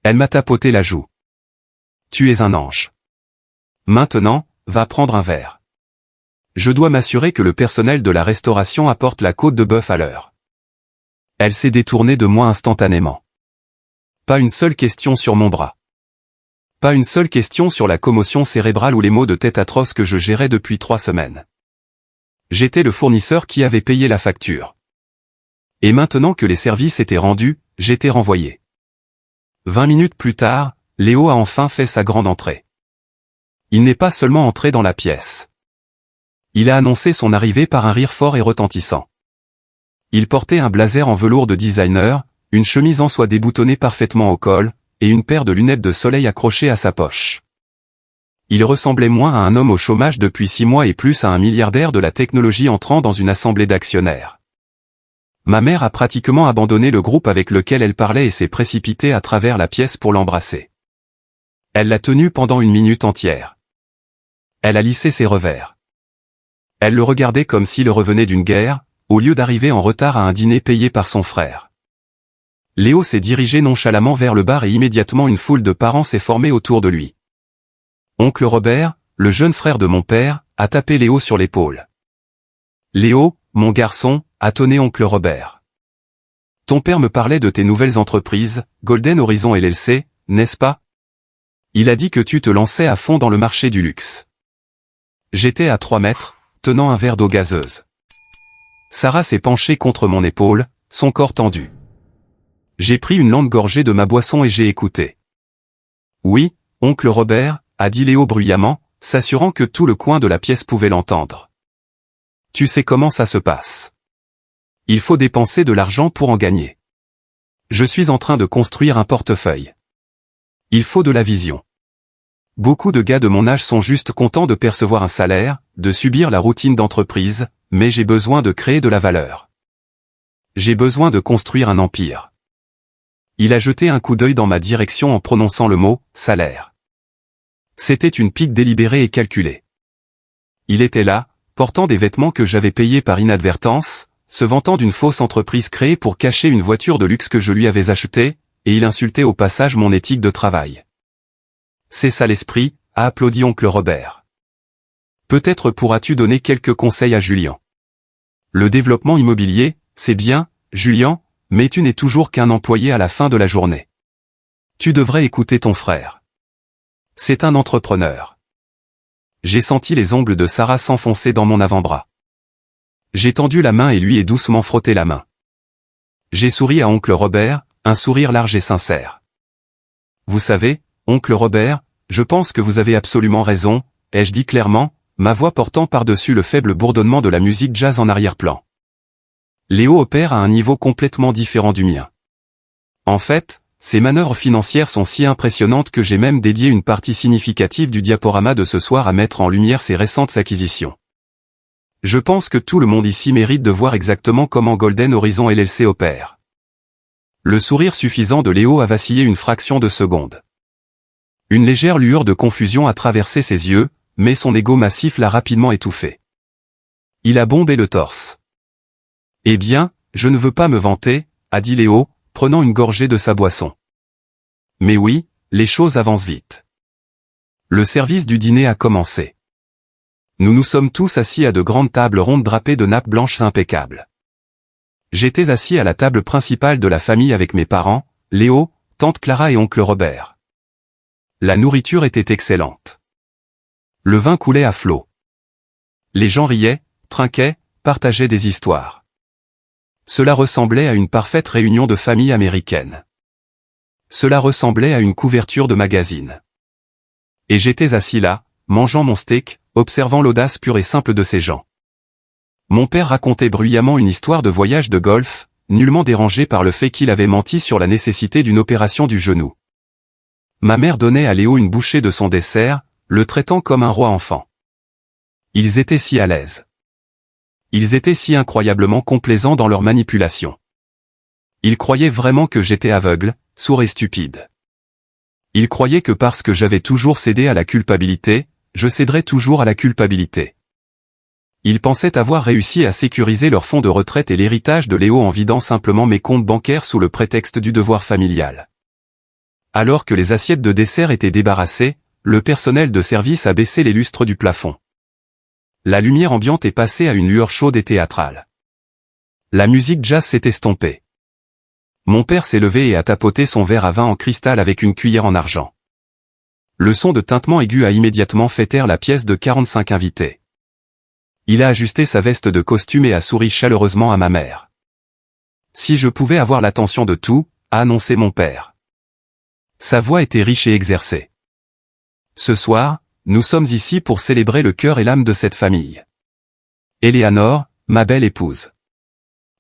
Elle m'a tapoté la joue. « Tu es un ange. Maintenant, va prendre un verre. Je dois m'assurer que le personnel de la restauration apporte la côte de bœuf à l'heure. » Elle s'est détournée de moi instantanément. Pas une seule question sur mon bras. Pas une seule question sur la commotion cérébrale ou les maux de tête atroces que je gérais depuis 3 semaines. J'étais le fournisseur qui avait payé la facture. Et maintenant que les services étaient rendus, j'étais renvoyé. 20 minutes plus tard, Léo a enfin fait sa grande entrée. Il n'est pas seulement entré dans la pièce. Il a annoncé son arrivée par un rire fort et retentissant. Il portait un blazer en velours de designer, une chemise en soie déboutonnée parfaitement au col, et une paire de lunettes de soleil accrochées à sa poche. Il ressemblait moins à un homme au chômage depuis 6 mois et plus à un milliardaire de la technologie entrant dans une assemblée d'actionnaires. Ma mère a pratiquement abandonné le groupe avec lequel elle parlait et s'est précipitée à travers la pièce pour l'embrasser. Elle l'a tenu pendant 1 minute entière. Elle a lissé ses revers. Elle le regardait comme s'il revenait d'une guerre, au lieu d'arriver en retard à un dîner payé par son frère. Léo s'est dirigé nonchalamment vers le bar et immédiatement une foule de parents s'est formée autour de lui. Oncle Robert, le jeune frère de mon père, a tapé Léo sur l'épaule. « Léo, mon garçon », a tonné oncle Robert. « Ton père me parlait de tes nouvelles entreprises, Golden Horizon LLC, n'est-ce pas ? Il a dit que tu te lançais à fond dans le marché du luxe. J'étais à 3 mètres, tenant un verre d'eau gazeuse. Sarah s'est penchée contre mon épaule, son corps tendu. J'ai pris une lente gorgée de ma boisson et j'ai écouté. Oui, oncle Robert, a dit Léo bruyamment, s'assurant que tout le coin de la pièce pouvait l'entendre. Tu sais comment ça se passe. Il faut dépenser de l'argent pour en gagner. Je suis en train de construire un portefeuille. Il faut de la vision. Beaucoup de gars de mon âge sont juste contents de percevoir un salaire, de subir la routine d'entreprise, mais j'ai besoin de créer de la valeur. J'ai besoin de construire un empire. Il a jeté un coup d'œil dans ma direction en prononçant le mot « salaire ». C'était une pique délibérée et calculée. Il était là, portant des vêtements que j'avais payés par inadvertance, se vantant d'une fausse entreprise créée pour cacher une voiture de luxe que je lui avais achetée, et il insultait au passage mon éthique de travail. C'est ça l'esprit, a applaudi oncle Robert. Peut-être pourras-tu donner quelques conseils à Julien. Le développement immobilier, c'est bien, Julien, mais tu n'es toujours qu'un employé à la fin de la journée. Tu devrais écouter ton frère. C'est un entrepreneur. J'ai senti les ongles de Sarah s'enfoncer dans mon avant-bras. J'ai tendu la main et lui ai doucement frotté la main. J'ai souri à oncle Robert, un sourire large et sincère. Vous savez, oncle Robert, je pense que vous avez absolument raison, ai-je dit clairement, ma voix portant par-dessus le faible bourdonnement de la musique jazz en arrière-plan. Léo opère à un niveau complètement différent du mien. En fait, ses manœuvres financières sont si impressionnantes que j'ai même dédié une partie significative du diaporama de ce soir à mettre en lumière ses récentes acquisitions. Je pense que tout le monde ici mérite de voir exactement comment Golden Horizon LLC opère. Le sourire suffisant de Léo a vacillé une fraction de seconde. Une légère lueur de confusion a traversé ses yeux, mais son ego massif l'a rapidement étouffé. Il a bombé le torse. Eh bien, je ne veux pas me vanter, a dit Léo, prenant une gorgée de sa boisson. Mais oui, les choses avancent vite. Le service du dîner a commencé. Nous nous sommes tous assis à de grandes tables rondes drapées de nappes blanches impeccables. J'étais assis à la table principale de la famille avec mes parents, Léo, tante Clara et oncle Robert. La nourriture était excellente. Le vin coulait à flots. Les gens riaient, trinquaient, partageaient des histoires. Cela ressemblait à une parfaite réunion de famille américaine. Cela ressemblait à une couverture de magazine. Et j'étais assis là, mangeant mon steak, observant l'audace pure et simple de ces gens. Mon père racontait bruyamment une histoire de voyage de golf, nullement dérangé par le fait qu'il avait menti sur la nécessité d'une opération du genou. Ma mère donnait à Léo une bouchée de son dessert, le traitant comme un roi enfant. Ils étaient si à l'aise. Ils étaient si incroyablement complaisants dans leur manipulation. Ils croyaient vraiment que j'étais aveugle, sourd et stupide. Ils croyaient que parce que j'avais toujours cédé à la culpabilité, je céderais toujours à la culpabilité. Ils pensaient avoir réussi à sécuriser leur fonds de retraite et l'héritage de Léo en vidant simplement mes comptes bancaires sous le prétexte du devoir familial. Alors que les assiettes de dessert étaient débarrassées, le personnel de service a baissé les lustres du plafond. La lumière ambiante est passée à une lueur chaude et théâtrale. La musique jazz s'est estompée. Mon père s'est levé et a tapoté son verre à vin en cristal avec une cuillère en argent. Le son de tintement aigu a immédiatement fait taire la pièce de 45 invités. Il a ajusté sa veste de costume et a souri chaleureusement à ma mère. Si je pouvais avoir l'attention de tout, a annoncé mon père. Sa voix était riche et exercée. Ce soir, nous sommes ici pour célébrer le cœur et l'âme de cette famille. Éléanore, ma belle épouse.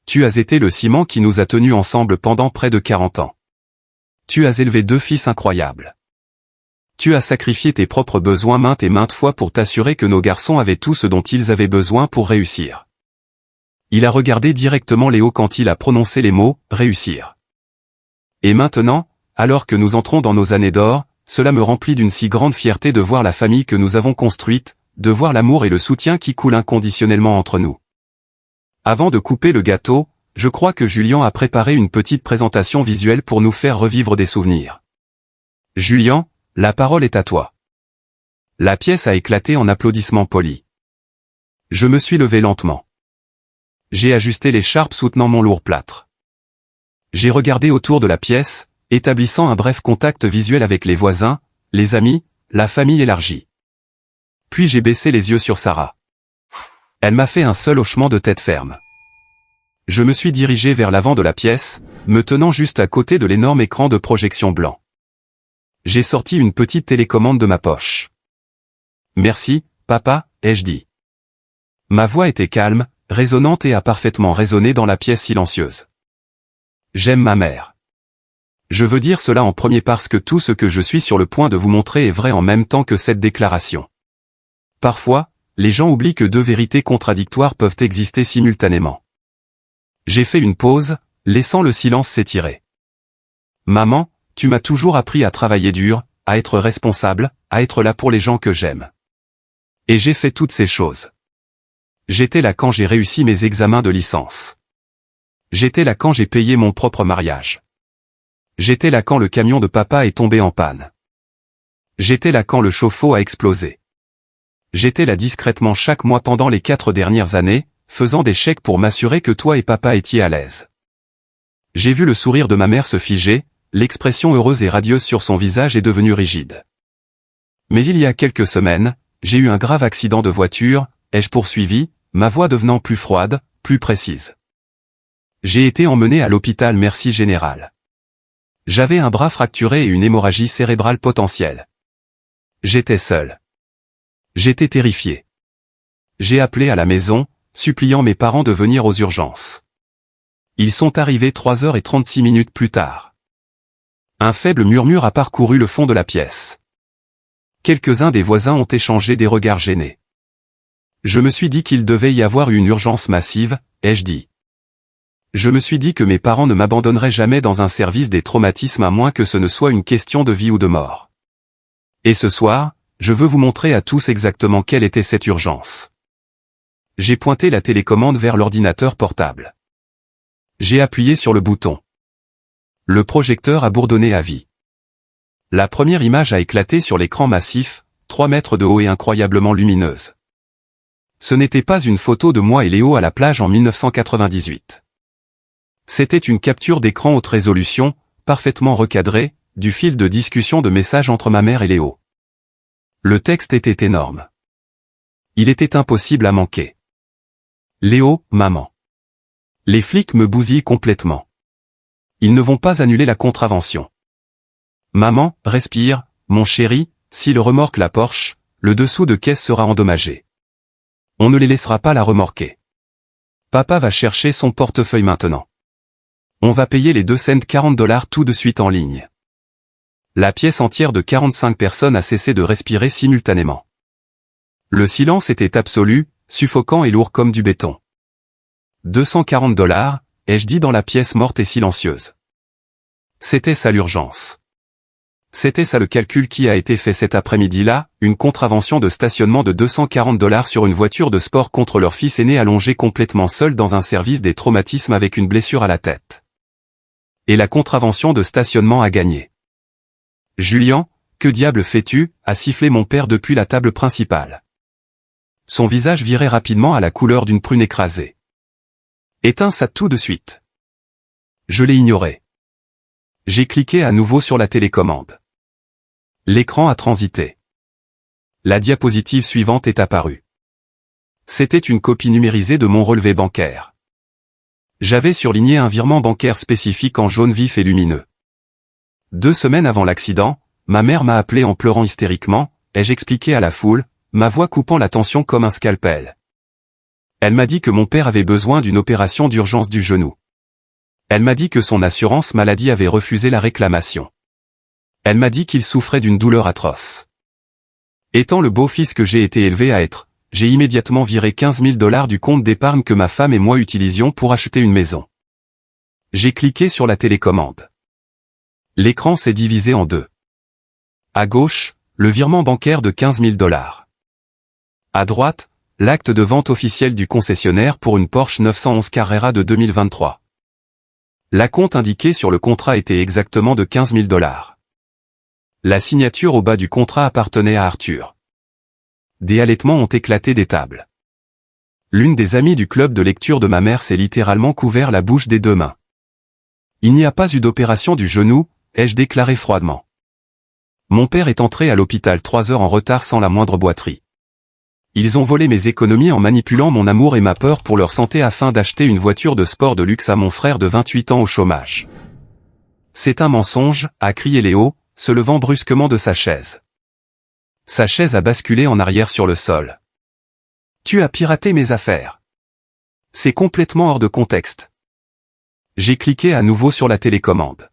Tu as été le ciment qui nous a tenus ensemble pendant près de 40 ans. Tu as élevé 2 fils incroyables. Tu as sacrifié tes propres besoins maintes et maintes fois pour t'assurer que nos garçons avaient tout ce dont ils avaient besoin pour réussir. Il a regardé directement Léo quand il a prononcé les mots « réussir ». Et maintenant, alors que nous entrons dans nos années d'or, cela me remplit d'une si grande fierté de voir la famille que nous avons construite, de voir l'amour et le soutien qui coulent inconditionnellement entre nous. Avant de couper le gâteau, je crois que Julien a préparé une petite présentation visuelle pour nous faire revivre des souvenirs. Julien, la parole est à toi. La pièce a éclaté en applaudissements polis. Je me suis levé lentement. J'ai ajusté l'écharpe soutenant mon lourd plâtre. J'ai regardé autour de la pièce, établissant un bref contact visuel avec les voisins, les amis, la famille élargie. Puis j'ai baissé les yeux sur Sarah. Elle m'a fait un seul hochement de tête ferme. Je me suis dirigé vers l'avant de la pièce, me tenant juste à côté de l'énorme écran de projection blanc. J'ai sorti une petite télécommande de ma poche. « Merci, papa », ai-je dit. Ma voix était calme, résonnante et a parfaitement résonné dans la pièce silencieuse. J'aime ma mère. Je veux dire cela en premier parce que tout ce que je suis sur le point de vous montrer est vrai en même temps que cette déclaration. Parfois, les gens oublient que deux vérités contradictoires peuvent exister simultanément. J'ai fait une pause, laissant le silence s'étirer. Maman, tu m'as toujours appris à travailler dur, à être responsable, à être là pour les gens que j'aime. Et j'ai fait toutes ces choses. J'étais là quand j'ai réussi mes examens de licence. J'étais là quand j'ai payé mon propre mariage. J'étais là quand le camion de papa est tombé en panne. J'étais là quand le chauffe-eau a explosé. J'étais là discrètement chaque mois pendant les 4 dernières années, faisant des chèques pour m'assurer que toi et papa étiez à l'aise. J'ai vu le sourire de ma mère se figer, l'expression heureuse et radieuse sur son visage est devenue rigide. Mais il y a quelques semaines, j'ai eu un grave accident de voiture, ai-je poursuivi, ma voix devenant plus froide, plus précise. J'ai été emmené à l'hôpital Merci Général. J'avais un bras fracturé et une hémorragie cérébrale potentielle. J'étais seul. J'étais terrifié. J'ai appelé à la maison, suppliant mes parents de venir aux urgences. Ils sont arrivés 3h36 plus tard. Un faible murmure a parcouru le fond de la pièce. Quelques-uns des voisins ont échangé des regards gênés. Je me suis dit qu'il devait y avoir une urgence massive, ai-je dit. Je me suis dit que mes parents ne m'abandonneraient jamais dans un service des traumatismes à moins que ce ne soit une question de vie ou de mort. Et ce soir, je veux vous montrer à tous exactement quelle était cette urgence. J'ai pointé la télécommande vers l'ordinateur portable. J'ai appuyé sur le bouton. Le projecteur a bourdonné à vie. La première image a éclaté sur l'écran massif, 3 mètres de haut et incroyablement lumineuse. Ce n'était pas une photo de moi et Léo à la plage en 1998. C'était une capture d'écran haute résolution, parfaitement recadrée, du fil de discussion de messages entre ma mère et Léo. Le texte était énorme. Il était impossible à manquer. Léo, maman. Les flics me bousillent complètement. Ils ne vont pas annuler la contravention. Maman, respire, mon chéri, si le remorque la Porsche, le dessous de caisse sera endommagé. On ne les laissera pas la remorquer. Papa va chercher son portefeuille maintenant. On va payer les 2 cents $40 tout de suite en ligne. La pièce entière de 45 personnes a cessé de respirer simultanément. Le silence était absolu, suffocant et lourd comme du béton. 240 $, ai-je dit dans la pièce morte et silencieuse. C'était ça l'urgence. C'était ça le calcul qui a été fait cet après-midi-là, une contravention de stationnement de 240 $ sur une voiture de sport contre leur fils aîné allongé complètement seul dans un service des traumatismes avec une blessure à la tête. Et la contravention de stationnement a gagné. Julian, que diable fais-tu, a sifflé mon père depuis la table principale. Son visage virait rapidement à la couleur d'une prune écrasée. Éteins ça tout de suite. Je l'ai ignoré. J'ai cliqué à nouveau sur la télécommande. L'écran a transité. La diapositive suivante est apparue. C'était une copie numérisée de mon relevé bancaire. J'avais surligné un virement bancaire spécifique en jaune vif et lumineux. 2 semaines avant l'accident, ma mère m'a appelé en pleurant hystériquement, ai-je expliqué à la foule, ma voix coupant la tension comme un scalpel. Elle m'a dit que mon père avait besoin d'une opération d'urgence du genou. Elle m'a dit que son assurance maladie avait refusé la réclamation. Elle m'a dit qu'il souffrait d'une douleur atroce. Étant le beau-fils que j'ai été élevé à être, j'ai immédiatement viré 15 000 $ du compte d'épargne que ma femme et moi utilisions pour acheter une maison. J'ai cliqué sur la télécommande. L'écran s'est divisé en deux. À gauche, le virement bancaire de 15 000 $. À droite, l'acte de vente officiel du concessionnaire pour une Porsche 911 Carrera de 2023. L'acompte indiqué sur le contrat était exactement de 15 000 $. La signature au bas du contrat appartenait à Arthur. Des halètements ont éclaté des tables. L'une des amies du club de lecture de ma mère s'est littéralement couvert la bouche des 2 mains. Il n'y a pas eu d'opération du genou, ai-je déclaré froidement. Mon père est entré à l'hôpital 3 heures en retard sans la moindre boiterie. Ils ont volé mes économies en manipulant mon amour et ma peur pour leur santé afin d'acheter une voiture de sport de luxe à mon frère de 28 ans au chômage. C'est un mensonge, a crié Léo, se levant brusquement de sa chaise. Sa chaise a basculé en arrière sur le sol. Tu as piraté mes affaires. C'est complètement hors de contexte. J'ai cliqué à nouveau sur la télécommande.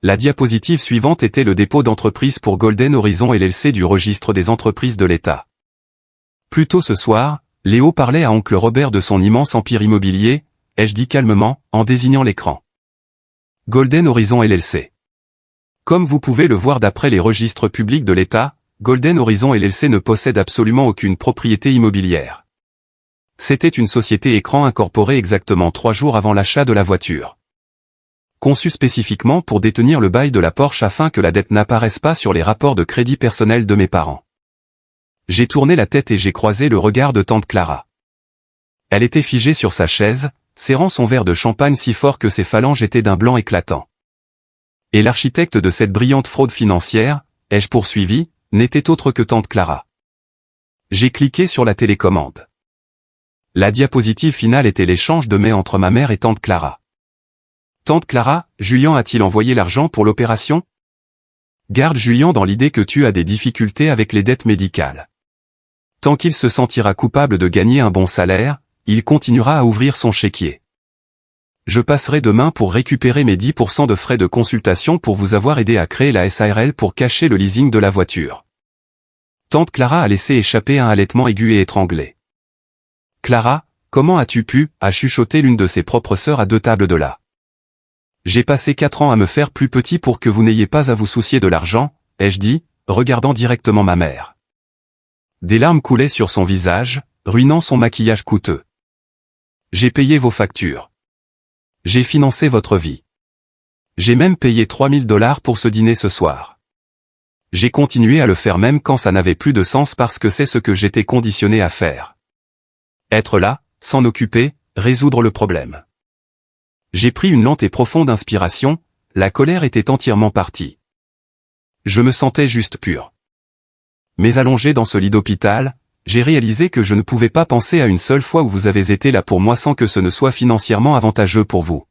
La diapositive suivante était le dépôt d'entreprise pour Golden Horizon LLC du registre des entreprises de l'État. Plus tôt ce soir, Léo parlait à oncle Robert de son immense empire immobilier, ai-je dit calmement, en désignant l'écran. Golden Horizon LLC. Comme vous pouvez le voir d'après les registres publics de l'État, Golden Horizon LLC ne possède absolument aucune propriété immobilière. C'était une société écran incorporée exactement 3 jours avant l'achat de la voiture. Conçue spécifiquement pour détenir le bail de la Porsche afin que la dette n'apparaisse pas sur les rapports de crédit personnel de mes parents. J'ai tourné la tête et j'ai croisé le regard de tante Clara. Elle était figée sur sa chaise, serrant son verre de champagne si fort que ses phalanges étaient d'un blanc éclatant. Et l'architecte de cette brillante fraude financière, ai-je poursuivi, n'était autre que tante Clara. J'ai cliqué sur la télécommande. La diapositive finale était l'échange de mails entre ma mère et tante Clara. Tante Clara, Julien a-t-il envoyé l'argent pour l'opération? Garde Julien dans l'idée que tu as des difficultés avec les dettes médicales. Tant qu'il se sentira coupable de gagner un bon salaire, il continuera à ouvrir son chéquier. Je passerai demain pour récupérer mes 10% de frais de consultation pour vous avoir aidé à créer la SARL pour cacher le leasing de la voiture. Tante Clara a laissé échapper un halètement aigu et étranglé. Clara, comment as-tu pu, a chuchoté l'une de ses propres sœurs à 2 tables de là. J'ai passé 4 ans à me faire plus petit pour que vous n'ayez pas à vous soucier de l'argent, ai-je dit, regardant directement ma mère. Des larmes coulaient sur son visage, ruinant son maquillage coûteux. J'ai payé vos factures. J'ai financé votre vie. J'ai même payé $3000 pour ce dîner ce soir. J'ai continué à le faire même quand ça n'avait plus de sens parce que c'est ce que j'étais conditionné à faire. Être là, s'en occuper, résoudre le problème. J'ai pris une lente et profonde inspiration, la colère était entièrement partie. Je me sentais juste pur. Mais allongé dans ce lit d'hôpital, j'ai réalisé que je ne pouvais pas penser à une seule fois où vous avez été là pour moi sans que ce ne soit financièrement avantageux pour vous.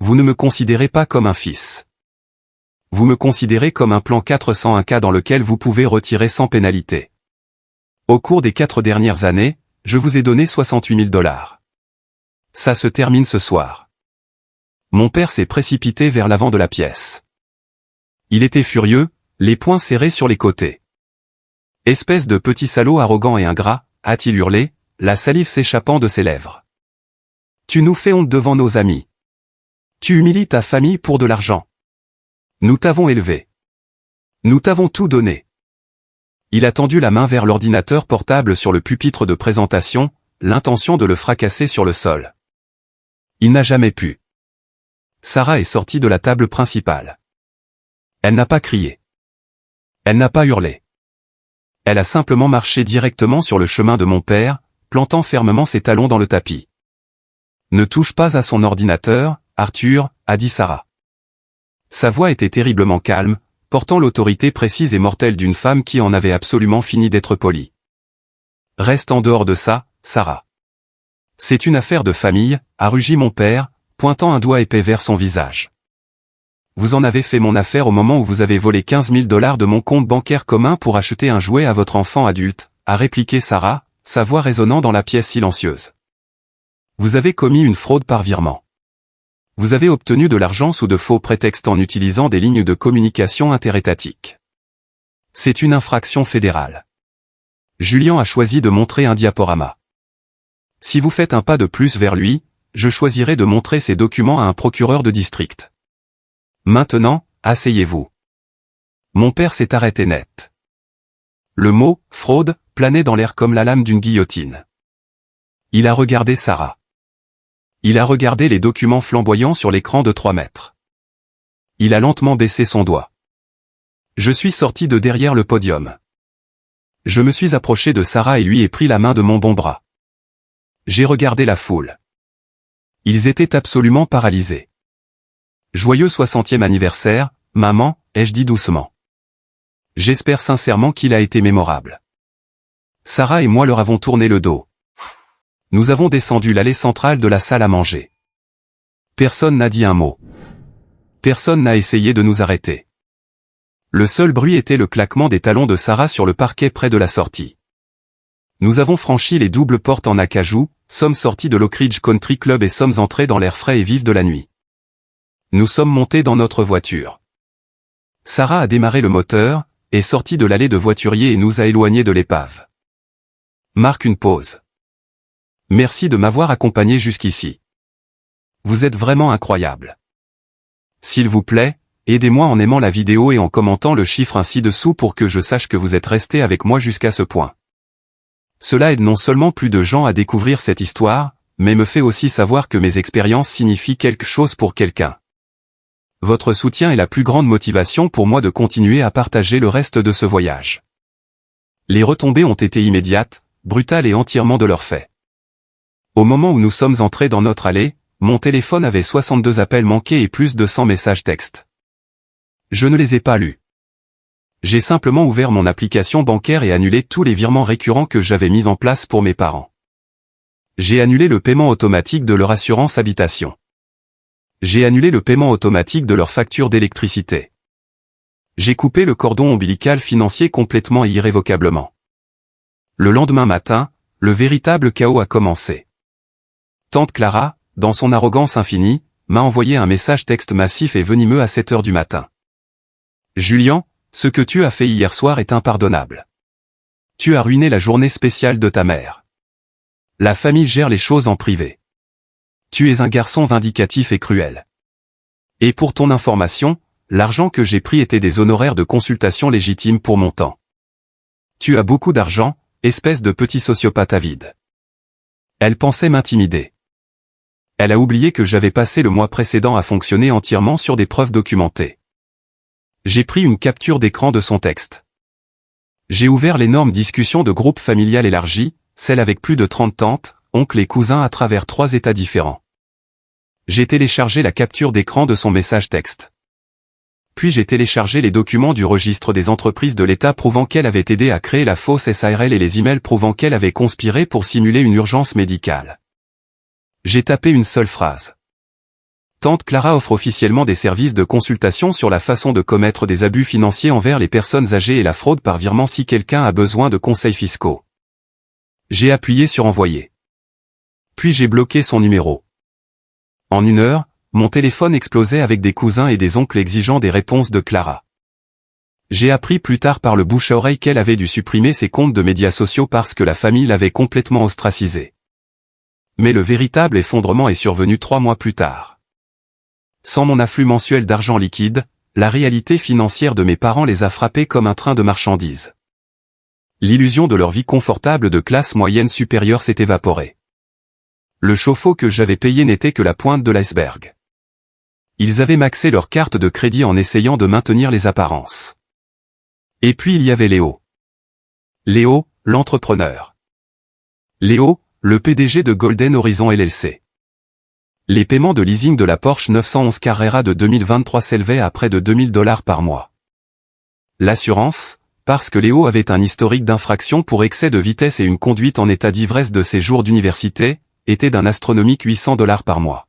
Vous ne me considérez pas comme un fils. Vous me considérez comme un plan 401K dans lequel vous pouvez retirer sans pénalité. Au cours des 4 dernières années, je vous ai donné $68 000. Ça se termine ce soir. Mon père s'est précipité vers l'avant de la pièce. Il était furieux, les poings serrés sur les côtés. Espèce de petit salaud arrogant et ingrat, a-t-il hurlé, la salive s'échappant de ses lèvres. Tu nous fais honte devant nos amis. Tu humilies ta famille pour de l'argent. Nous t'avons élevé. Nous t'avons tout donné. Il a tendu la main vers l'ordinateur portable sur le pupitre de présentation, l'intention de le fracasser sur le sol. Il n'a jamais pu. Sarah est sortie de la table principale. Elle n'a pas crié. Elle n'a pas hurlé. Elle a simplement marché directement sur le chemin de mon père, plantant fermement ses talons dans le tapis. Ne touche pas à son ordinateur, Arthur, a dit Sarah. Sa voix était terriblement calme, portant l'autorité précise et mortelle d'une femme qui en avait absolument fini d'être polie. Reste en dehors de ça, Sarah. C'est une affaire de famille, a rugi mon père, pointant un doigt épais vers son visage. Vous en avez fait mon affaire au moment où vous avez volé $15 000 de mon compte bancaire commun pour acheter un jouet à votre enfant adulte, a répliqué Sarah, sa voix résonnant dans la pièce silencieuse. Vous avez commis une fraude par virement. Vous avez obtenu de l'argent sous de faux prétextes en utilisant des lignes de communication interétatiques. C'est une infraction fédérale. Julien a choisi de montrer un diaporama. Si vous faites un pas de plus vers lui, je choisirai de montrer ces documents à un procureur de district. Maintenant, asseyez-vous. Mon père s'est arrêté net. Le mot « fraude » planait dans l'air comme la lame d'une guillotine. Il a regardé Sarah. Il a regardé les documents flamboyants sur l'écran de 3 mètres. Il a lentement baissé son doigt. Je suis sorti de derrière le podium. Je me suis approché de Sarah et lui ai pris la main de mon bon bras. J'ai regardé la foule. Ils étaient absolument paralysés. Joyeux 60e anniversaire, maman, ai-je dit doucement. J'espère sincèrement qu'il a été mémorable. Sarah et moi leur avons tourné le dos. Nous avons descendu l'allée centrale de la salle à manger. Personne n'a dit un mot. Personne n'a essayé de nous arrêter. Le seul bruit était le claquement des talons de Sarah sur le parquet près de la sortie. Nous avons franchi les doubles portes en acajou, sommes sortis de l'Oak Ridge Country Club et sommes entrés dans l'air frais et vif de la nuit. Nous sommes montés dans notre voiture. Sarah a démarré le moteur, est sortie de l'allée de voiturier et nous a éloignés de l'épave. Marque une pause. Merci de m'avoir accompagné jusqu'ici. Vous êtes vraiment incroyable. S'il vous plaît, aidez-moi en aimant la vidéo et en commentant le chiffre ainsi dessous pour que je sache que vous êtes resté avec moi jusqu'à ce point. Cela aide non seulement plus de gens à découvrir cette histoire, mais me fait aussi savoir que mes expériences signifient quelque chose pour quelqu'un. Votre soutien est la plus grande motivation pour moi de continuer à partager le reste de ce voyage. Les retombées ont été immédiates, brutales et entièrement de leur fait. Au moment où nous sommes entrés dans notre allée, mon téléphone avait 62 appels manqués et plus de 100 messages textes. Je ne les ai pas lus. J'ai simplement ouvert mon application bancaire et annulé tous les virements récurrents que j'avais mis en place pour mes parents. J'ai annulé le paiement automatique de leur assurance habitation. J'ai annulé le paiement automatique de leur facture d'électricité. J'ai coupé le cordon ombilical financier complètement et irrévocablement. Le lendemain matin, le véritable chaos a commencé. Tante Clara, dans son arrogance infinie, m'a envoyé un message texte massif et venimeux à 7 heures du matin. Julian, ce que tu as fait hier soir est impardonnable. Tu as ruiné la journée spéciale de ta mère. La famille gère les choses en privé. Tu es un garçon vindicatif et cruel. Et pour ton information, l'argent que j'ai pris était des honoraires de consultation légitimes pour mon temps. Tu as beaucoup d'argent, espèce de petit sociopathe avide. Elle pensait m'intimider. Elle a oublié que j'avais passé le mois précédent à fonctionner entièrement sur des preuves documentées. J'ai pris une capture d'écran de son texte. J'ai ouvert l'énorme discussion de groupe familial élargi, celle avec plus de 30 tantes, oncles et cousins à travers 3 États différents. J'ai téléchargé la capture d'écran de son message texte. Puis j'ai téléchargé les documents du registre des entreprises de l'État prouvant qu'elle avait aidé à créer la fausse SARL et les emails prouvant qu'elle avait conspiré pour simuler une urgence médicale. J'ai tapé une seule phrase. Tante Clara offre officiellement des services de consultation sur la façon de commettre des abus financiers envers les personnes âgées et la fraude par virement si quelqu'un a besoin de conseils fiscaux. J'ai appuyé sur envoyer. Puis j'ai bloqué son numéro. En 1 heure, mon téléphone explosait avec des cousins et des oncles exigeant des réponses de Clara. J'ai appris plus tard par le bouche à oreille qu'elle avait dû supprimer ses comptes de médias sociaux parce que la famille l'avait complètement ostracisée. Mais le véritable effondrement est survenu 3 mois plus tard. Sans mon afflux mensuel d'argent liquide, la réalité financière de mes parents les a frappés comme un train de marchandises. L'illusion de leur vie confortable de classe moyenne supérieure s'est évaporée. Le chauffe-eau que j'avais payé n'était que la pointe de l'iceberg. Ils avaient maxé leur carte de crédit en essayant de maintenir les apparences. Et puis il y avait Léo. Léo, l'entrepreneur. Léo, le PDG de Golden Horizon LLC. Les paiements de leasing de la Porsche 911 Carrera de 2023 s'élevaient à près de $2000 par mois. L'assurance, parce que Léo avait un historique d'infraction pour excès de vitesse et une conduite en état d'ivresse de ses jours d'université, était d'un astronomique $800 par mois.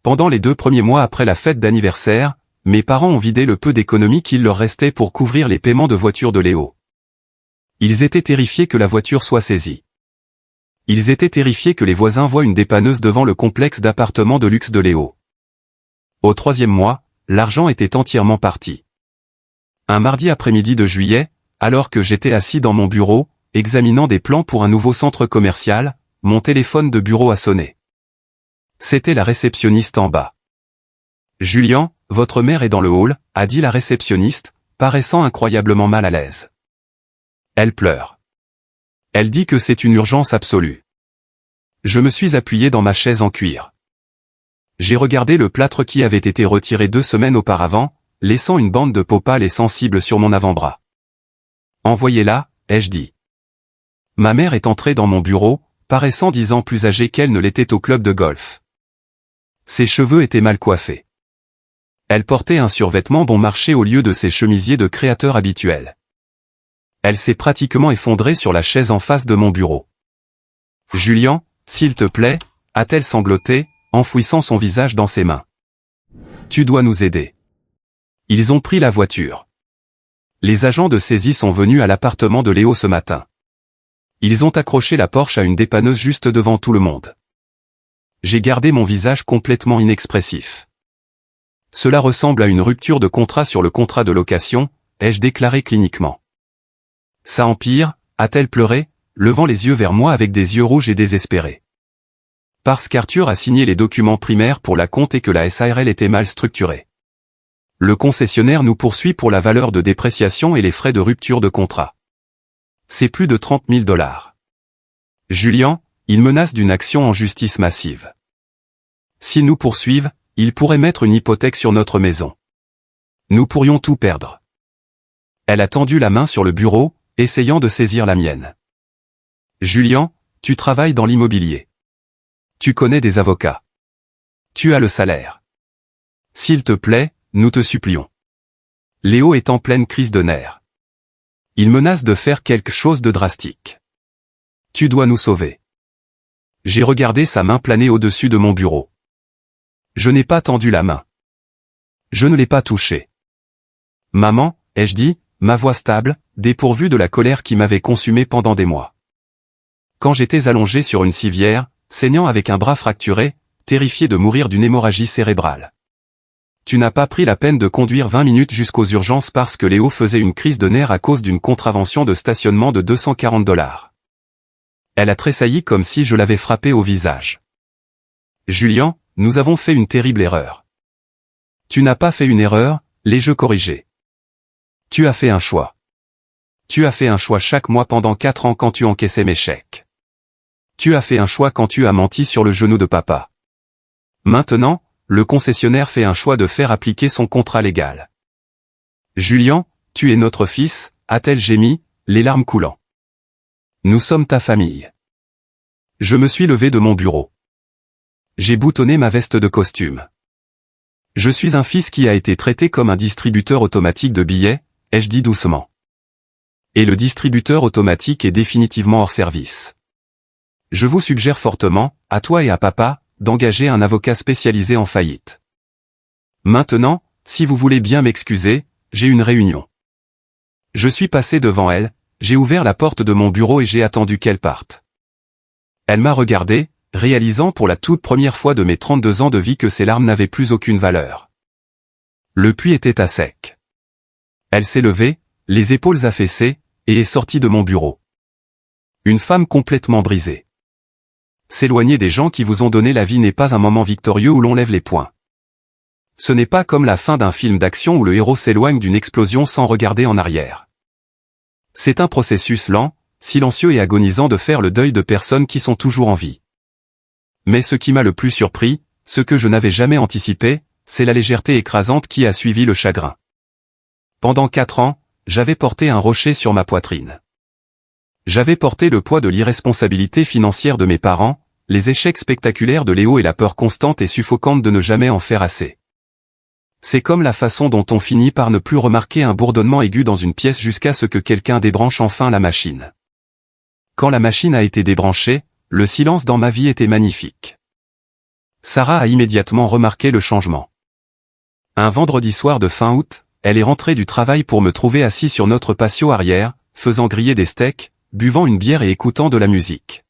Pendant les 2 premiers mois après la fête d'anniversaire, mes parents ont vidé le peu d'économies qu'il leur restait pour couvrir les paiements de voiture de Léo. Ils étaient terrifiés que la voiture soit saisie. Ils étaient terrifiés que les voisins voient une dépanneuse devant le complexe d'appartements de luxe de Léo. Au 3e mois, l'argent était entièrement parti. Un mardi après-midi de juillet, alors que j'étais assis dans mon bureau, examinant des plans pour un nouveau centre commercial, mon téléphone de bureau a sonné. C'était la réceptionniste en bas. « Julian, votre mère est dans le hall », a dit la réceptionniste, paraissant incroyablement mal à l'aise. Elle pleure. Elle dit que c'est une urgence absolue. Je me suis appuyé dans ma chaise en cuir. J'ai regardé le plâtre qui avait été retiré 2 semaines auparavant, laissant une bande de peau pâle et sensible sur mon avant-bras. « Envoyez-la », ai-je dit. Ma mère est entrée dans mon bureau, paraissant 10 ans plus âgée qu'elle ne l'était au club de golf. Ses cheveux étaient mal coiffés. Elle portait un survêtement bon marché au lieu de ses chemisiers de créateur habituels. Elle s'est pratiquement effondrée sur la chaise en face de mon bureau. « Julian, s'il te plaît » a-t-elle sangloté, enfouissant son visage dans ses mains. « Tu dois nous aider. » Ils ont pris la voiture. Les agents de saisie sont venus à l'appartement de Léo ce matin. Ils ont accroché la Porsche à une dépanneuse juste devant tout le monde. J'ai gardé mon visage complètement inexpressif. Cela ressemble à une rupture de contrat sur le contrat de location, ai-je déclaré cliniquement. Ça empire, a-t-elle pleuré, levant les yeux vers moi avec des yeux rouges et désespérés. Parce qu'Arthur a signé les documents primaires pour la compte et que la SARL était mal structurée. Le concessionnaire nous poursuit pour la valeur de dépréciation et les frais de rupture de contrat. C'est plus de 30 000 $. Julian, il menace d'une action en justice massive. S'ils nous poursuivent, ils pourraient mettre une hypothèque sur notre maison. Nous pourrions tout perdre. Elle a tendu la main sur le bureau, essayant de saisir la mienne. Julian, tu travailles dans l'immobilier. Tu connais des avocats. Tu as le salaire. S'il te plaît, nous te supplions. Léo est en pleine crise de nerfs. Il menace de faire quelque chose de drastique. Tu dois nous sauver. J'ai regardé sa main planer au-dessus de mon bureau. Je n'ai pas tendu la main. Je ne l'ai pas touchée. Maman, ai-je dit, ma voix stable, dépourvue de la colère qui m'avait consumé pendant des mois. Quand j'étais allongé sur une civière, saignant avec un bras fracturé, terrifié de mourir d'une hémorragie cérébrale. Tu n'as pas pris la peine de conduire 20 minutes jusqu'aux urgences parce que Léo faisait une crise de nerfs à cause d'une contravention de stationnement de 240 $. Elle a tressailli comme si je l'avais frappé au visage. Julian, nous avons fait une terrible erreur. Tu n'as pas fait une erreur, l'ai-je corrigé. Tu as fait un choix. Tu as fait un choix chaque mois pendant 4 ans quand tu encaissais mes chèques. Tu as fait un choix quand tu as menti sur le genou de papa. Maintenant, le concessionnaire fait un choix de faire appliquer son contrat légal. Julian, tu es notre fils, a-t-elle gémi, les larmes coulant. Nous sommes ta famille. Je me suis levé de mon bureau. J'ai boutonné ma veste de costume. Je suis un fils qui a été traité comme un distributeur automatique de billets, ai-je dit doucement. Et le distributeur automatique est définitivement hors service. Je vous suggère fortement, à toi et à papa, d'engager un avocat spécialisé en faillite. Maintenant, si vous voulez bien m'excuser, j'ai une réunion. Je suis passé devant elle, j'ai ouvert la porte de mon bureau et j'ai attendu qu'elle parte. Elle m'a regardé, réalisant pour la toute première fois de mes 32 ans de vie que ses larmes n'avaient plus aucune valeur. Le puits était à sec. Elle s'est levée, les épaules affaissées, et est sortie de mon bureau. Une femme complètement brisée. S'éloigner des gens qui vous ont donné la vie n'est pas un moment victorieux où l'on lève les poings. Ce n'est pas comme la fin d'un film d'action où le héros s'éloigne d'une explosion sans regarder en arrière. C'est un processus lent, silencieux et agonisant de faire le deuil de personnes qui sont toujours en vie. Mais ce qui m'a le plus surpris, ce que je n'avais jamais anticipé, c'est la légèreté écrasante qui a suivi le chagrin. Pendant 4 ans, j'avais porté un rocher sur ma poitrine. J'avais porté le poids de l'irresponsabilité financière de mes parents, les échecs spectaculaires de Léo et la peur constante et suffocante de ne jamais en faire assez. C'est comme la façon dont on finit par ne plus remarquer un bourdonnement aigu dans une pièce jusqu'à ce que quelqu'un débranche enfin la machine. Quand la machine a été débranchée, le silence dans ma vie était magnifique. Sarah a immédiatement remarqué le changement. Un vendredi soir de fin août, elle est rentrée du travail pour me trouver assis sur notre patio arrière, faisant griller des steaks, buvant une bière et écoutant de la musique.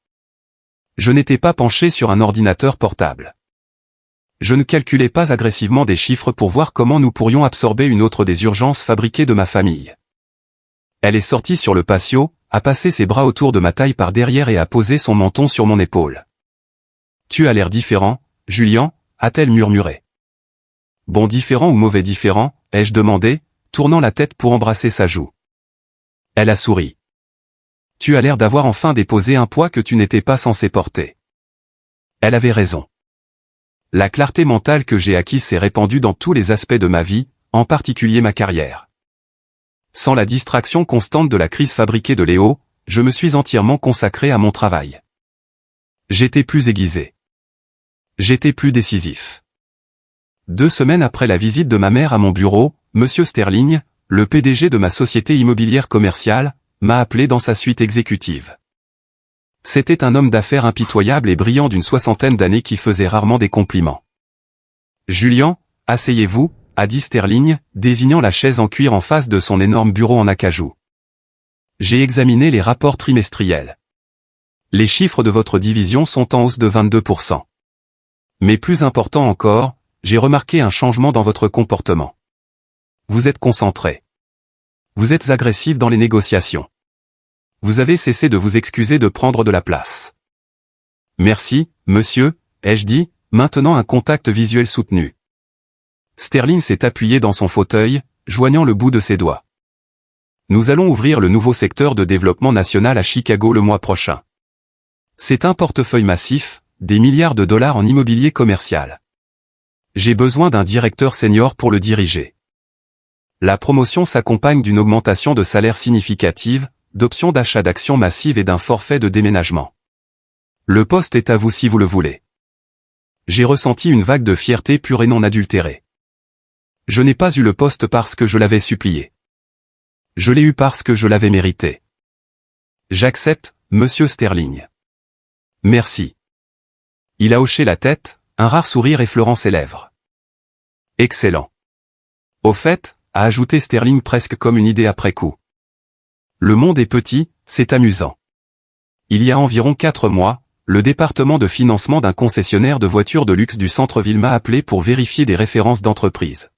Je n'étais pas penché sur un ordinateur portable. Je ne calculais pas agressivement des chiffres pour voir comment nous pourrions absorber une autre des urgences fabriquées de ma famille. Elle est sortie sur le patio, a passé ses bras autour de ma taille par derrière et a posé son menton sur mon épaule. « Tu as l'air différent, Julian » a-t-elle murmuré. « Bon différent ou mauvais différent » ai-je demandé, tournant la tête pour embrasser sa joue. Elle a souri. « Tu as l'air d'avoir enfin déposé un poids que tu n'étais pas censé porter. » Elle avait raison. La clarté mentale que j'ai acquise s'est répandue dans tous les aspects de ma vie, en particulier ma carrière. Sans la distraction constante de la crise fabriquée de Léo, je me suis entièrement consacré à mon travail. J'étais plus aiguisé. J'étais plus décisif. 2 semaines après la visite de ma mère à mon bureau, Monsieur Sterling, le PDG de ma société immobilière commerciale, m'a appelé dans sa suite exécutive. C'était un homme d'affaires impitoyable et brillant d'une 60aine d'années qui faisait rarement des compliments. « Julian, asseyez-vous », a dit Sterling, désignant la chaise en cuir en face de son énorme bureau en acajou. « J'ai examiné les rapports trimestriels. Les chiffres de votre division sont en hausse de 22%. Mais plus important encore, j'ai remarqué un changement dans votre comportement. Vous êtes concentré. Vous êtes agressif dans les négociations. Vous avez cessé de vous excuser de prendre de la place. Merci, monsieur, ai-je dit, maintenant un contact visuel soutenu. Sterling s'est appuyé dans son fauteuil, joignant le bout de ses doigts. Nous allons ouvrir le nouveau secteur de développement national à Chicago le mois prochain. C'est un portefeuille massif, des milliards de dollars en immobilier commercial. J'ai besoin d'un directeur senior pour le diriger. La promotion s'accompagne d'une augmentation de salaire significative, d'options d'achat d'actions massives et d'un forfait de déménagement. Le poste est à vous si vous le voulez. J'ai ressenti une vague de fierté pure et non adultérée. Je n'ai pas eu le poste parce que je l'avais supplié. Je l'ai eu parce que je l'avais mérité. J'accepte, monsieur Sterling. Merci. Il a hoché la tête, un rare sourire effleurant ses lèvres. Excellent. Au fait, a ajouté Sterling presque comme une idée après coup. Le monde est petit, c'est amusant. Il y a environ 4 mois, le département de financement d'un concessionnaire de voitures de luxe du centre-ville m'a appelé pour vérifier des références d'entreprise.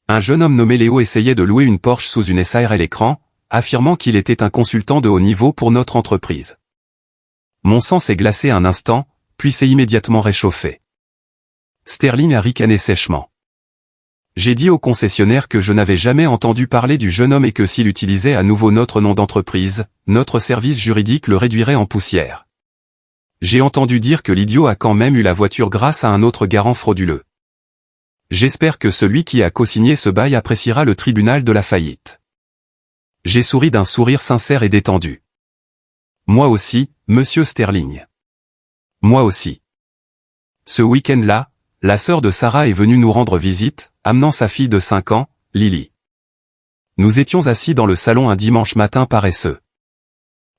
Un jeune homme nommé Léo essayait de louer une Porsche sous une SARL écran, affirmant qu'il était un consultant de haut niveau pour notre entreprise. Mon sang s'est glacé un instant, puis s'est immédiatement réchauffé. Sterling a ricané sèchement. J'ai dit au concessionnaire que je n'avais jamais entendu parler du jeune homme et que s'il utilisait à nouveau notre nom d'entreprise, notre service juridique le réduirait en poussière. J'ai entendu dire que l'idiot a quand même eu la voiture grâce à un autre garant frauduleux. J'espère que celui qui a co-signé ce bail appréciera le tribunal de la faillite. J'ai souri d'un sourire sincère et détendu. Moi aussi, monsieur Sterling. Moi aussi. Ce week-end-là, la sœur de Sarah est venue nous rendre visite, amenant sa fille de 5 ans, Lily. Nous étions assis dans le salon un dimanche matin paresseux.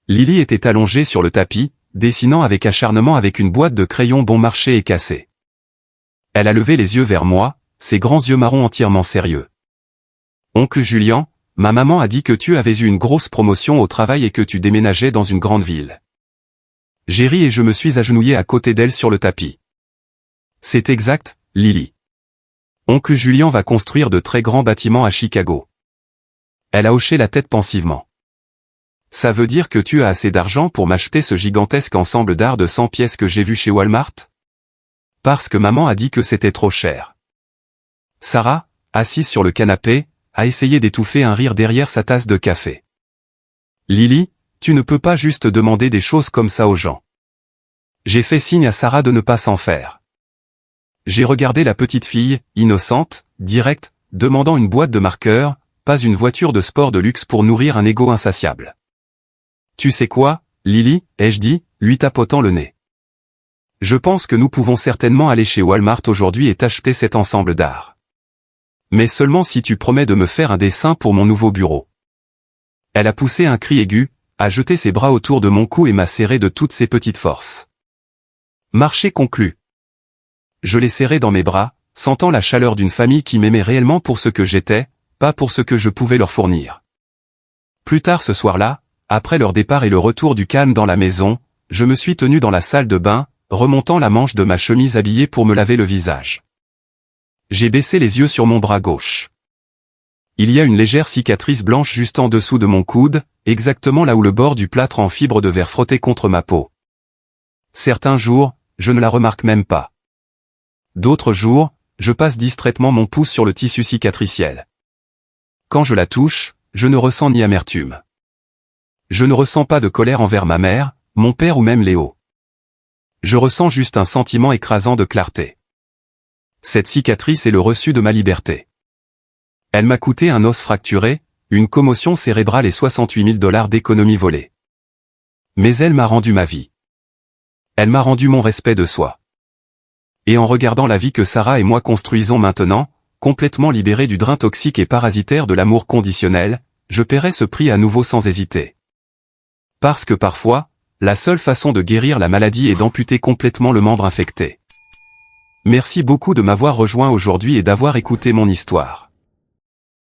Lily était allongée sur le tapis, dessinant avec acharnement avec une boîte de crayons bon marché et cassée. Elle a levé les yeux vers moi, ses grands yeux marrons entièrement sérieux. « Oncle Julian, ma maman a dit que tu avais eu une grosse promotion au travail et que tu déménageais dans une grande ville. » J'ai ri et je me suis agenouillé à côté d'elle sur le tapis. « C'est exact, Lily. Oncle Julian va construire de très grands bâtiments à Chicago. » Elle a hoché la tête pensivement. « Ça veut dire que tu as assez d'argent pour m'acheter ce gigantesque ensemble d'art de 100 pièces que j'ai vu chez Walmart? Parce que maman a dit que c'était trop cher. » Sarah, assise sur le canapé, a essayé d'étouffer un rire derrière sa tasse de café. « Lily, tu ne peux pas juste demander des choses comme ça aux gens. » J'ai fait signe à Sarah de ne pas s'en faire. J'ai regardé la petite fille, innocente, directe, demandant une boîte de marqueurs, pas une voiture de sport de luxe pour nourrir un ego insatiable. « Tu sais quoi, Lily, ai-je dit, lui tapotant le nez. Je pense que nous pouvons certainement aller chez Walmart aujourd'hui et t'acheter cet ensemble d'art. Mais seulement si tu promets de me faire un dessin pour mon nouveau bureau. » Elle a poussé un cri aigu, a jeté ses bras autour de mon cou et m'a serré de toutes ses petites forces. Marché conclu. Je l'ai serré dans mes bras, sentant la chaleur d'une famille qui m'aimait réellement pour ce que j'étais, pas pour ce que je pouvais leur fournir. Plus tard ce soir-là, après leur départ et le retour du calme dans la maison, je me suis tenu dans la salle de bain, remontant la manche de ma chemise habillée pour me laver le visage. J'ai baissé les yeux sur mon bras gauche. Il y a une légère cicatrice blanche juste en dessous de mon coude, exactement là où le bord du plâtre en fibre de verre frottait contre ma peau. Certains jours, je ne la remarque même pas. D'autres jours, je passe distraitement mon pouce sur le tissu cicatriciel. Quand je la touche, je ne ressens ni amertume. Je ne ressens pas de colère envers ma mère, mon père ou même Léo. Je ressens juste un sentiment écrasant de clarté. Cette cicatrice est le reçu de ma liberté. Elle m'a coûté un os fracturé, une commotion cérébrale et 68 000 $ d'économies volées. Mais elle m'a rendu ma vie. Elle m'a rendu mon respect de soi. Et en regardant la vie que Sarah et moi construisons maintenant, complètement libérés du drain toxique et parasitaire de l'amour conditionnel, je paierai ce prix à nouveau sans hésiter. Parce que parfois, la seule façon de guérir la maladie est d'amputer complètement le membre infecté. Merci beaucoup de m'avoir rejoint aujourd'hui et d'avoir écouté mon histoire.